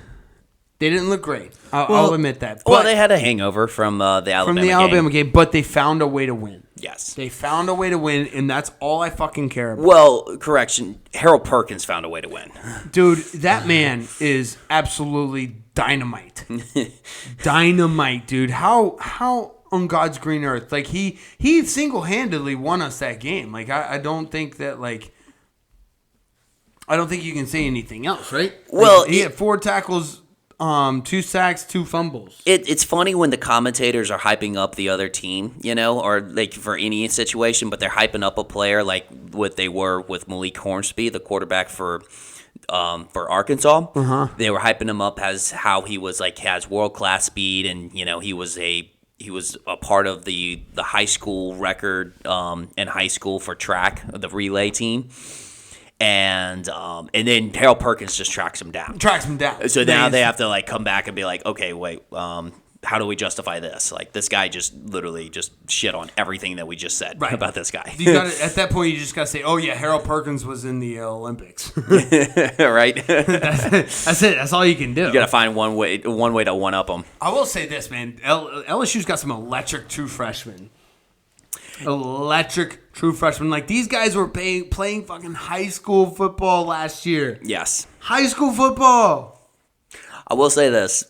They didn't look great. I'll admit that. Well, they had a hangover from the Alabama game, but they found a way to win. Yes. They found a way to win, and that's all I fucking care about. Well, correction, Harold Perkins found a way to win. Dude, that man is absolutely dynamite. Dynamite, dude. How on God's green earth? Like, he single-handedly won us that game. Like, I don't think that, like... I don't think you can say anything else, right? Well, he had 4 tackles, 2 sacks, 2 fumbles. It's funny when the commentators are hyping up the other team, or like for any situation, but they're hyping up a player like what they were with Malik Hornsby, the quarterback for Arkansas. Uh-huh. They were hyping him up as how he was like has world class speed, and he was a part of the high school record in high school for track, the relay team. And then Harold Perkins just tracks him down. So now they have to like come back and be like, okay, wait, how do we justify this? Like, this guy just literally just shit on everything that we just said about this guy. At that point, you just gotta say, oh yeah, Harold Perkins was in the Olympics. Right? That's it. That's all you can do. You gotta find one way to one up them. I will say this, man. LSU's got some electric true freshmen. Like, these guys were playing fucking high school football last year. Yes. High school football. I will say this.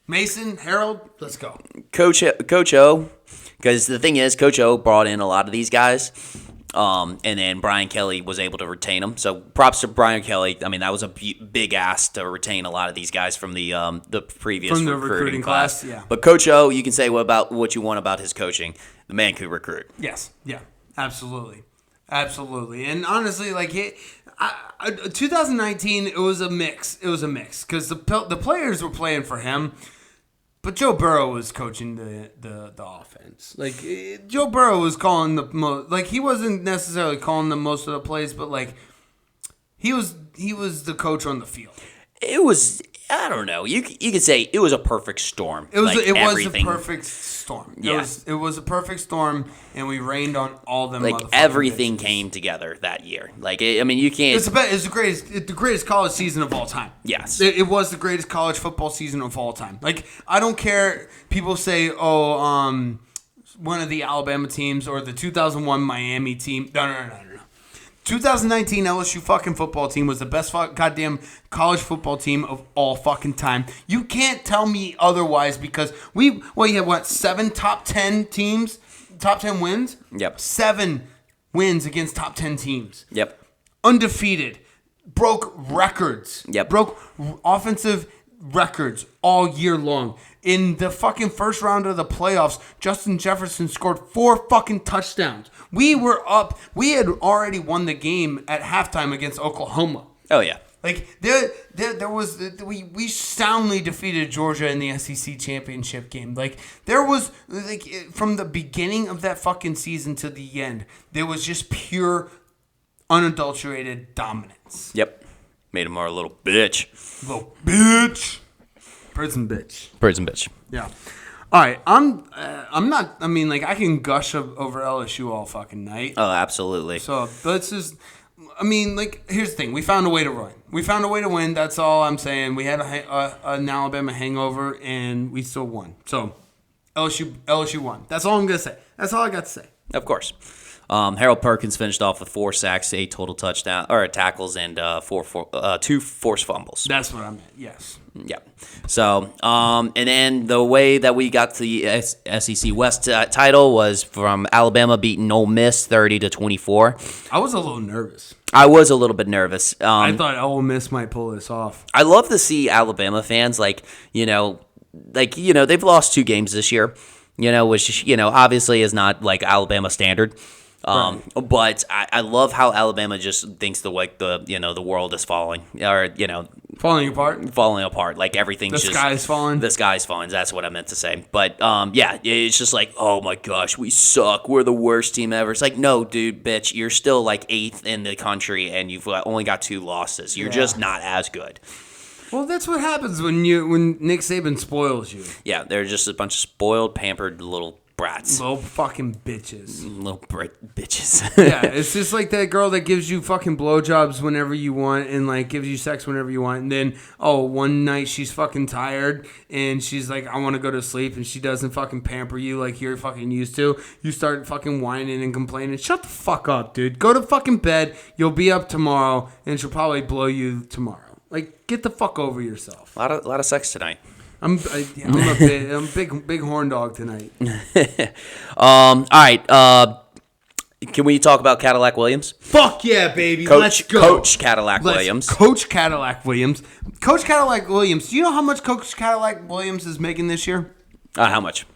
Mason, Harold, let's go. Coach O, because the thing is, Coach O brought in a lot of these guys, and then Brian Kelly was able to retain them. So props to Brian Kelly. I mean, that was a big ask to retain a lot of these guys from the previous recruiting class. Yeah. But Coach O, you can say what you want about his coaching. The man could recruit. Yes. Yeah. Absolutely. And honestly, like 2019, it was a mix. Because the players were playing for him, but Joe Burrow was coaching the offense. Like, Joe Burrow was calling the most. Like, he wasn't necessarily calling the most of the plays, but like he was the coach on the field. It was. I don't know. You could say it was a perfect storm. It was a perfect storm. Yeah. It was a perfect storm, and we rained on all them. Like, everything came together that year. Like, you can't. It's the greatest college season of all time. Yes, it was the greatest college football season of all time. Like, I don't care. People say, one of the Alabama teams or the 2001 Miami team. No. 2019 LSU fucking football team was the best goddamn college football team of all fucking time. You can't tell me otherwise, because you had 7 top 10 teams, top 10 wins? Yep. 7 wins against top 10 teams. Yep. Undefeated. Broke records. Yep. Broke offensive records all year long. In the fucking first round of the playoffs, Justin Jefferson scored 4 fucking touchdowns. We were up. We had already won the game at halftime against Oklahoma. Oh yeah. Like, there was we soundly defeated Georgia in the SEC championship game. Like, there was, like, from the beginning of that fucking season to the end, there was just pure, unadulterated dominance. Yep. Made him our little bitch. Prison bitch. Yeah. All right. I'm not. I mean, like, I can gush over LSU all fucking night. Oh, absolutely. So let's just. I mean, like, here's the thing. We found a way to run. We found a way to win. That's all I'm saying. We had an Alabama hangover, and we still won. So LSU won. That's all I'm gonna say. That's all I got to say. Of course. Harold Perkins finished off with 4 sacks, 8 total tackles, and 2 forced fumbles. That's what I meant. Yes. Yeah. So, and then the way that we got to the SEC West title was from Alabama beating Ole Miss 30-24. I was a little nervous. I was a little bit nervous. I thought Ole Miss might pull this off. I love to see Alabama fans they've lost 2 games this year, which obviously is not like Alabama standard. But I love how Alabama just thinks the world is falling, or Falling apart. Like everything's The sky's falling. The sky's falling. That's what I meant to say. But yeah, it's just like, oh my gosh, we suck. We're the worst team ever. It's like, no, dude, bitch, you're still like 8th in the country, and you've only got 2 losses. You're just not as good. Well, that's what happens when Nick Saban spoils you. Yeah, they're just a bunch of spoiled, pampered little brats. Little fucking bitches. Little bitches. Yeah, it's just like that girl that gives you fucking blowjobs whenever you want and like gives you sex whenever you want. And then, one night she's fucking tired and she's like, I want to go to sleep, and she doesn't fucking pamper you like you're fucking used to. You start fucking whining and complaining. Shut the fuck up, dude. Go to fucking bed. You'll be up tomorrow, and she'll probably blow you tomorrow. Like, get the fuck over yourself. A lot of sex tonight. I'm a big horn dog tonight. All right. Can we talk about Cadillac Williams? Fuck yeah, baby. Let's go. Coach Cadillac Williams. Coach Cadillac Williams. Coach Cadillac Williams. Do you know how much Coach Cadillac Williams is making this year? How much?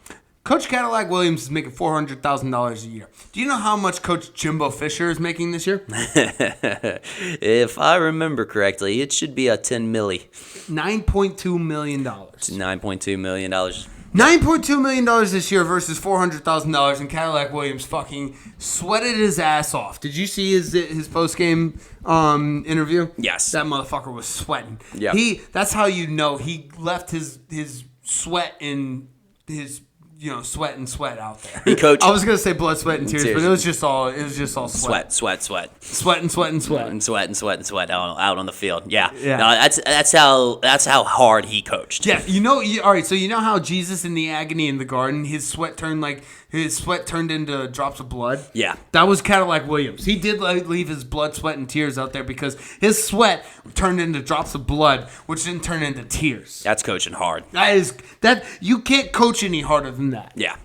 Coach Cadillac Williams is making $400,000 a year. Do you know how much Coach Jimbo Fisher is making this year? If I remember correctly, it should be a $10 million. $9.2 million. $9.2 million. $9.2 million this year versus $400,000, and Cadillac Williams fucking sweated his ass off. Did you see his post-game interview? Yes. That motherfucker was sweating. Yeah. That's how you know he left his sweat in his sweat and sweat out there. He coached. I was gonna say blood, sweat, and tears, but it was just all sweat. Sweat. Sweat and sweat and sweat. And sweat out on the field. Yeah. Yeah. No, that's how hard he coached. Yeah, all right, so you know how Jesus in the agony in the garden, his sweat turned into drops of blood? Yeah. That was Cadillac Williams. He did leave his blood, sweat, and tears out there because his sweat turned into drops of blood, which then turned into tears. That's coaching hard. You can't coach any harder than that. Yeah.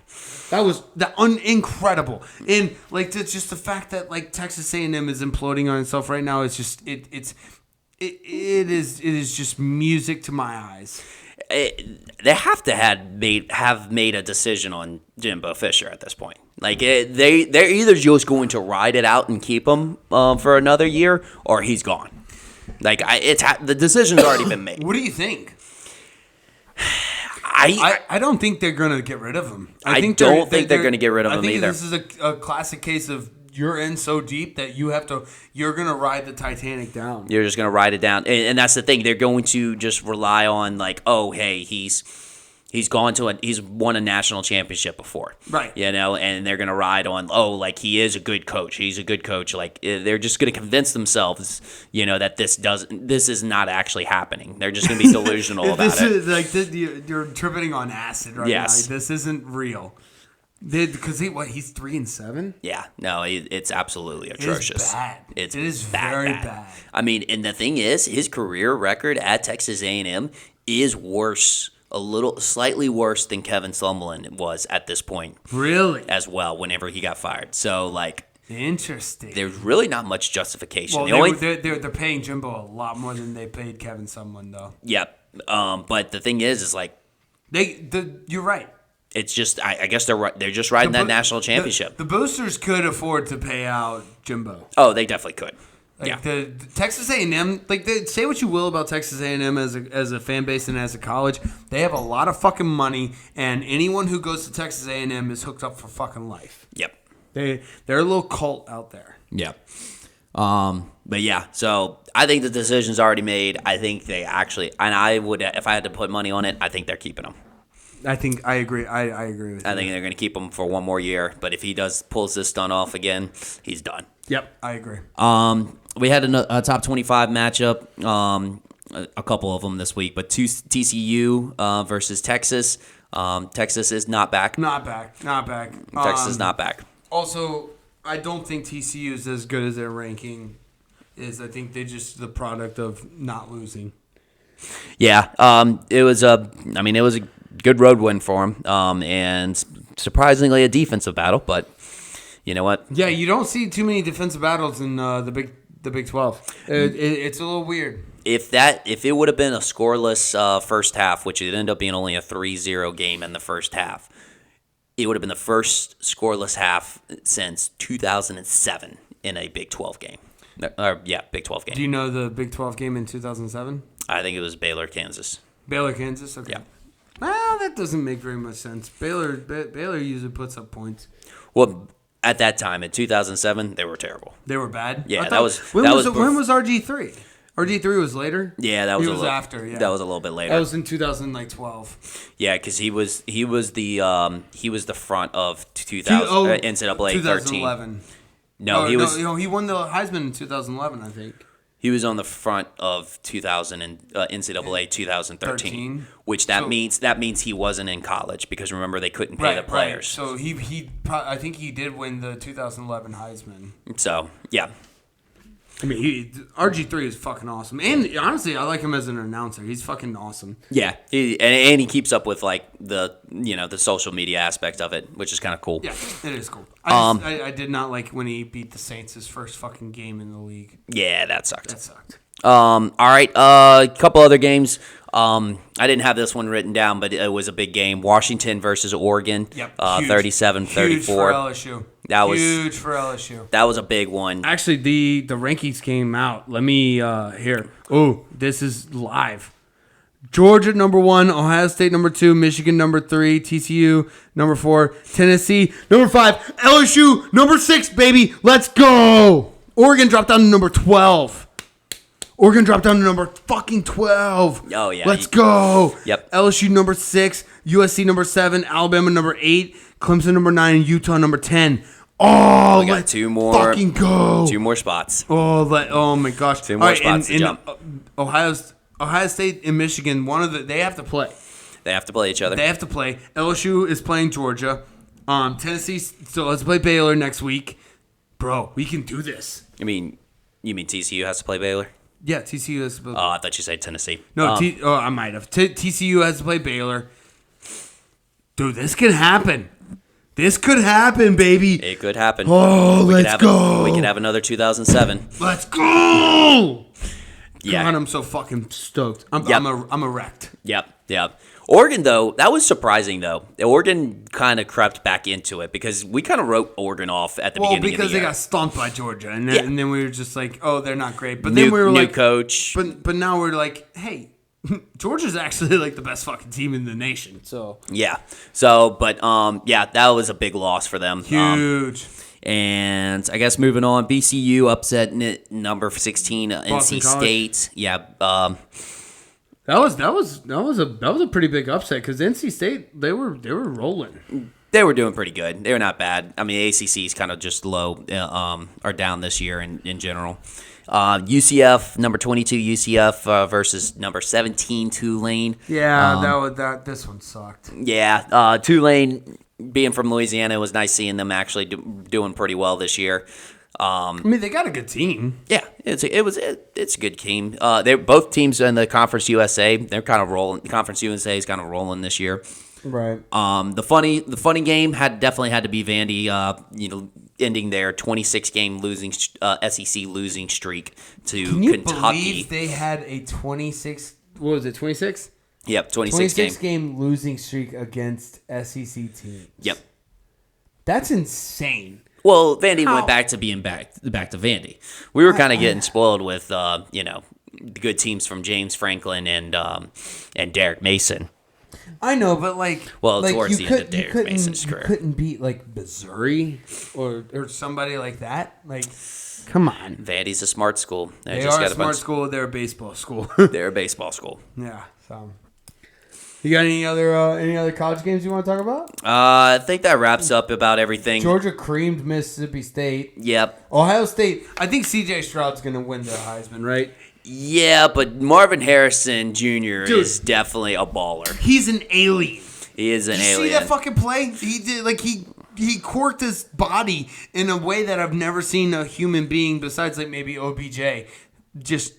That was incredible. And it's just the fact that Texas A&M is imploding on itself right now. It's just it is just music to my eyes. They have to have made a decision on Jimbo Fisher at this point. They're either just going to ride it out and keep him for another year, or he's gone. The decision's already been made. What do you think? I don't think they're going to get rid of him. I don't think they're going to get rid of him either. This is a classic case of you're in so deep that you're going to ride the Titanic down. You're just going to ride it down. And that's the thing. They're going to just rely on he's won a national championship before. Right. And they're going to ride on, he is a good coach. He's a good coach. They're just going to convince themselves, that this is not actually happening. They're just going to be delusional about it. You're tripping on acid right now. This isn't real. Because he's 3-7? Yeah, no, it's absolutely atrocious. It is very bad. I mean, and the thing is, his career record at Texas A&M is worse, slightly worse than Kevin Sumlin was at this point. Really? As well, whenever he got fired. So, interesting. There's really not much justification. Well, they're paying Jimbo a lot more than they paid Kevin Sumlin, though. Yep. But the thing is you're right. It's just, I guess they're just riding that national championship. The boosters could afford to pay out Jimbo. Oh, they definitely could. The Texas A&M, say what you will about Texas A&M as a fan base and as a college, they have a lot of fucking money, and anyone who goes to Texas A&M is hooked up for fucking life. Yep. They're a little cult out there. Yep. But yeah, so I think the decision's already made. I think they actually, and I would, if I had to put money on it, I think they're keeping him. I agree. I agree with you. I think they're going to keep him for one more year, but if he pulls this stunt off again, he's done. Yep, I agree. We had a top 25 matchup, a couple of them this week, but TCU versus Texas. Texas is not back. Not back. Texas is not back. Also, I don't think TCU is as good as their ranking is. I think they're just the product of not losing. Yeah, it was a good road win for him, and surprisingly a defensive battle, but you know what? Yeah, you don't see too many defensive battles in the Big 12. It's a little weird. If it would have been a scoreless first half, which it ended up being only a 3-0 game in the first half, it would have been the first scoreless half since 2007 in a Big 12 game. Big 12 game. Do you know the Big 12 game in 2007? I think it was Baylor, Kansas. Baylor, Kansas? Okay. Yeah. Well, that doesn't make very much sense. Baylor usually puts up points. Well, at that time, in 2007, they were terrible. They were bad? Yeah, when was RG3? RG3 was later? Yeah, that was after. Yeah, that was a little bit later. That was in 2012. Yeah, because he was the front of 2000 NCAA 2011. 13. No, he won the Heisman in 2011, I think. He was on the front of 2000 and NCAA 2013, which means he wasn't in college because remember they couldn't pay the players. Right. So I think he did win the 2011 Heisman. So yeah. I mean, RG3 is fucking awesome, and honestly, I like him as an announcer. He's fucking awesome. Yeah, and he keeps up with like the social media aspect of it, which is kind of cool. Yeah, it is cool. I did not like when he beat the Saints his first fucking game in the league. Yeah, that sucked. All right, a couple other games. I didn't have this one written down, but it was a big game. Washington versus Oregon. Yep. 37-34. Huge for LSU. Huge for LSU. That was a big one. Actually, the rankings came out. Let me here. Oh, this is live. Georgia number 1, Ohio State number 2, Michigan number 3, TCU number 4, Tennessee number 5, LSU number 6. Baby, let's go. Oregon dropped down to number 12. Oregon dropped down to number fucking 12. Oh, yeah. Let's go. Yep. LSU number 6, USC number 7, Alabama number 8, Clemson number 9, and Utah number 10. Oh, we got let's two more fucking go. 2 more spots. Oh my gosh. 2 more spots to jump. Ohio State and Michigan, they have to play. They have to play each other. They have to play. LSU is playing Georgia. Tennessee, so let's play Baylor next week. Bro, we can do this. You mean TCU has to play Baylor? Yeah, TCU has to play. Oh, I thought you said Tennessee. No, I might have. TCU has to play Baylor. Dude, this could happen. This could happen, baby. It could happen. Oh, let's go. We could have another 2007. Let's go. Yeah. God, I'm so fucking stoked. I'm erect. Yep. Oregon, though, that was surprising, though. Oregon kind of crept back into it because we kind of wrote Oregon off at the beginning of the year. Well, because they got stomped by Georgia, and then we were just like, oh, they're not great. But then we were like, new coach. But now we're like, hey, Georgia's actually like the best fucking team in the nation. So yeah. So, but that was a big loss for them. Huge. And I guess moving on, BCU upset number 16 NC State. Yeah. That was a pretty big upset because NC State they were rolling. They were doing pretty good. They were not bad. I mean, ACC is kind of just low or down this year in general. UCF number 22 UCF versus number 17 Tulane. Yeah, this one sucked. Yeah, Tulane being from Louisiana, it was nice seeing them actually doing pretty well this year. I mean, they got a good team. Yeah, it's a good team. They're both teams in the Conference USA. They're kind of rolling. The Conference USA is kind of rolling this year. Right. The funny game definitely had to be Vandy. Ending their 26-game losing SEC losing streak to Kentucky. Can you believe they had a 26? What was it? 26? Yep, 26 game losing streak against SEC teams. Yep. That's insane. Well, Vandy went back to being back to Vandy. We were kind of getting spoiled with good teams from James Franklin and Derek Mason. I know, but towards the end of Derek Mason's career, you couldn't beat Missouri or somebody like that. Like, come on, Vandy's a smart school. They are a smart school. They're a baseball school. They're a baseball school. Yeah. So, you got any other college games you want to talk about? I think that wraps up about everything. Georgia creamed Mississippi State. Yep. Ohio State. I think C.J. Stroud's going to win the Heisman, right? Yeah, but Marvin Harrison Jr. is definitely a baller. He's an alien. He is an alien. See that fucking play? He did he corked his body in a way that I've never seen a human being besides maybe OBJ. Just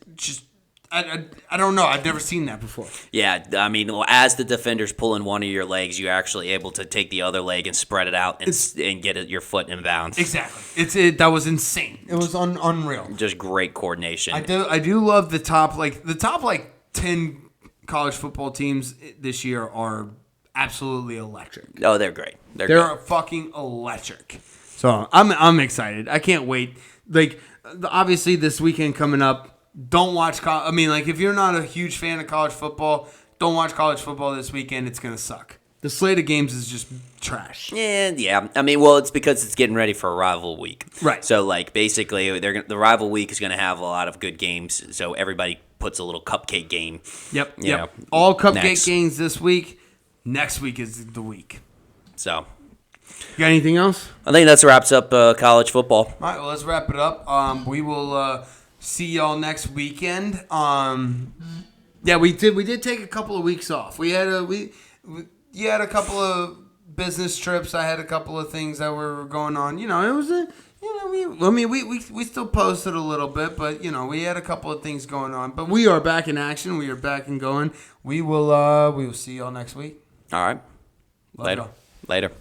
I don't know. I've never seen that before. Yeah, I mean, as the defender's pulling one of your legs, you're actually able to take the other leg and spread it out and get your foot in bounds. Exactly. That was insane. It was unreal. Just great coordination. I do love the top 10 college football teams this year are absolutely electric. Oh, they're great. They're They're fucking electric. So I'm excited. I can't wait. Like, obviously this weekend coming up, don't watch. I mean, like, if you're not a huge fan of college football, don't watch college football this weekend. It's gonna suck. The slate of games is just trash. Yeah. I mean, well, it's because it's getting ready for a rival week. Right. So, like, basically, the rival week is going to have a lot of good games. So everybody puts a little cupcake game. Yep. you know, All cupcake next. games this week. Next week is the week. So, You got anything else? I think that wraps up college football. All right, well, let's wrap it up. We will see y'all next weekend. Yeah, we did take a couple of weeks off. You had a couple of business trips. I had a couple of things that were going on. You know, it was we still posted a little bit, but you know, we had a couple of things going on. But we are back in action. We are back and going. We will see y'all next week. All right. Later. Later.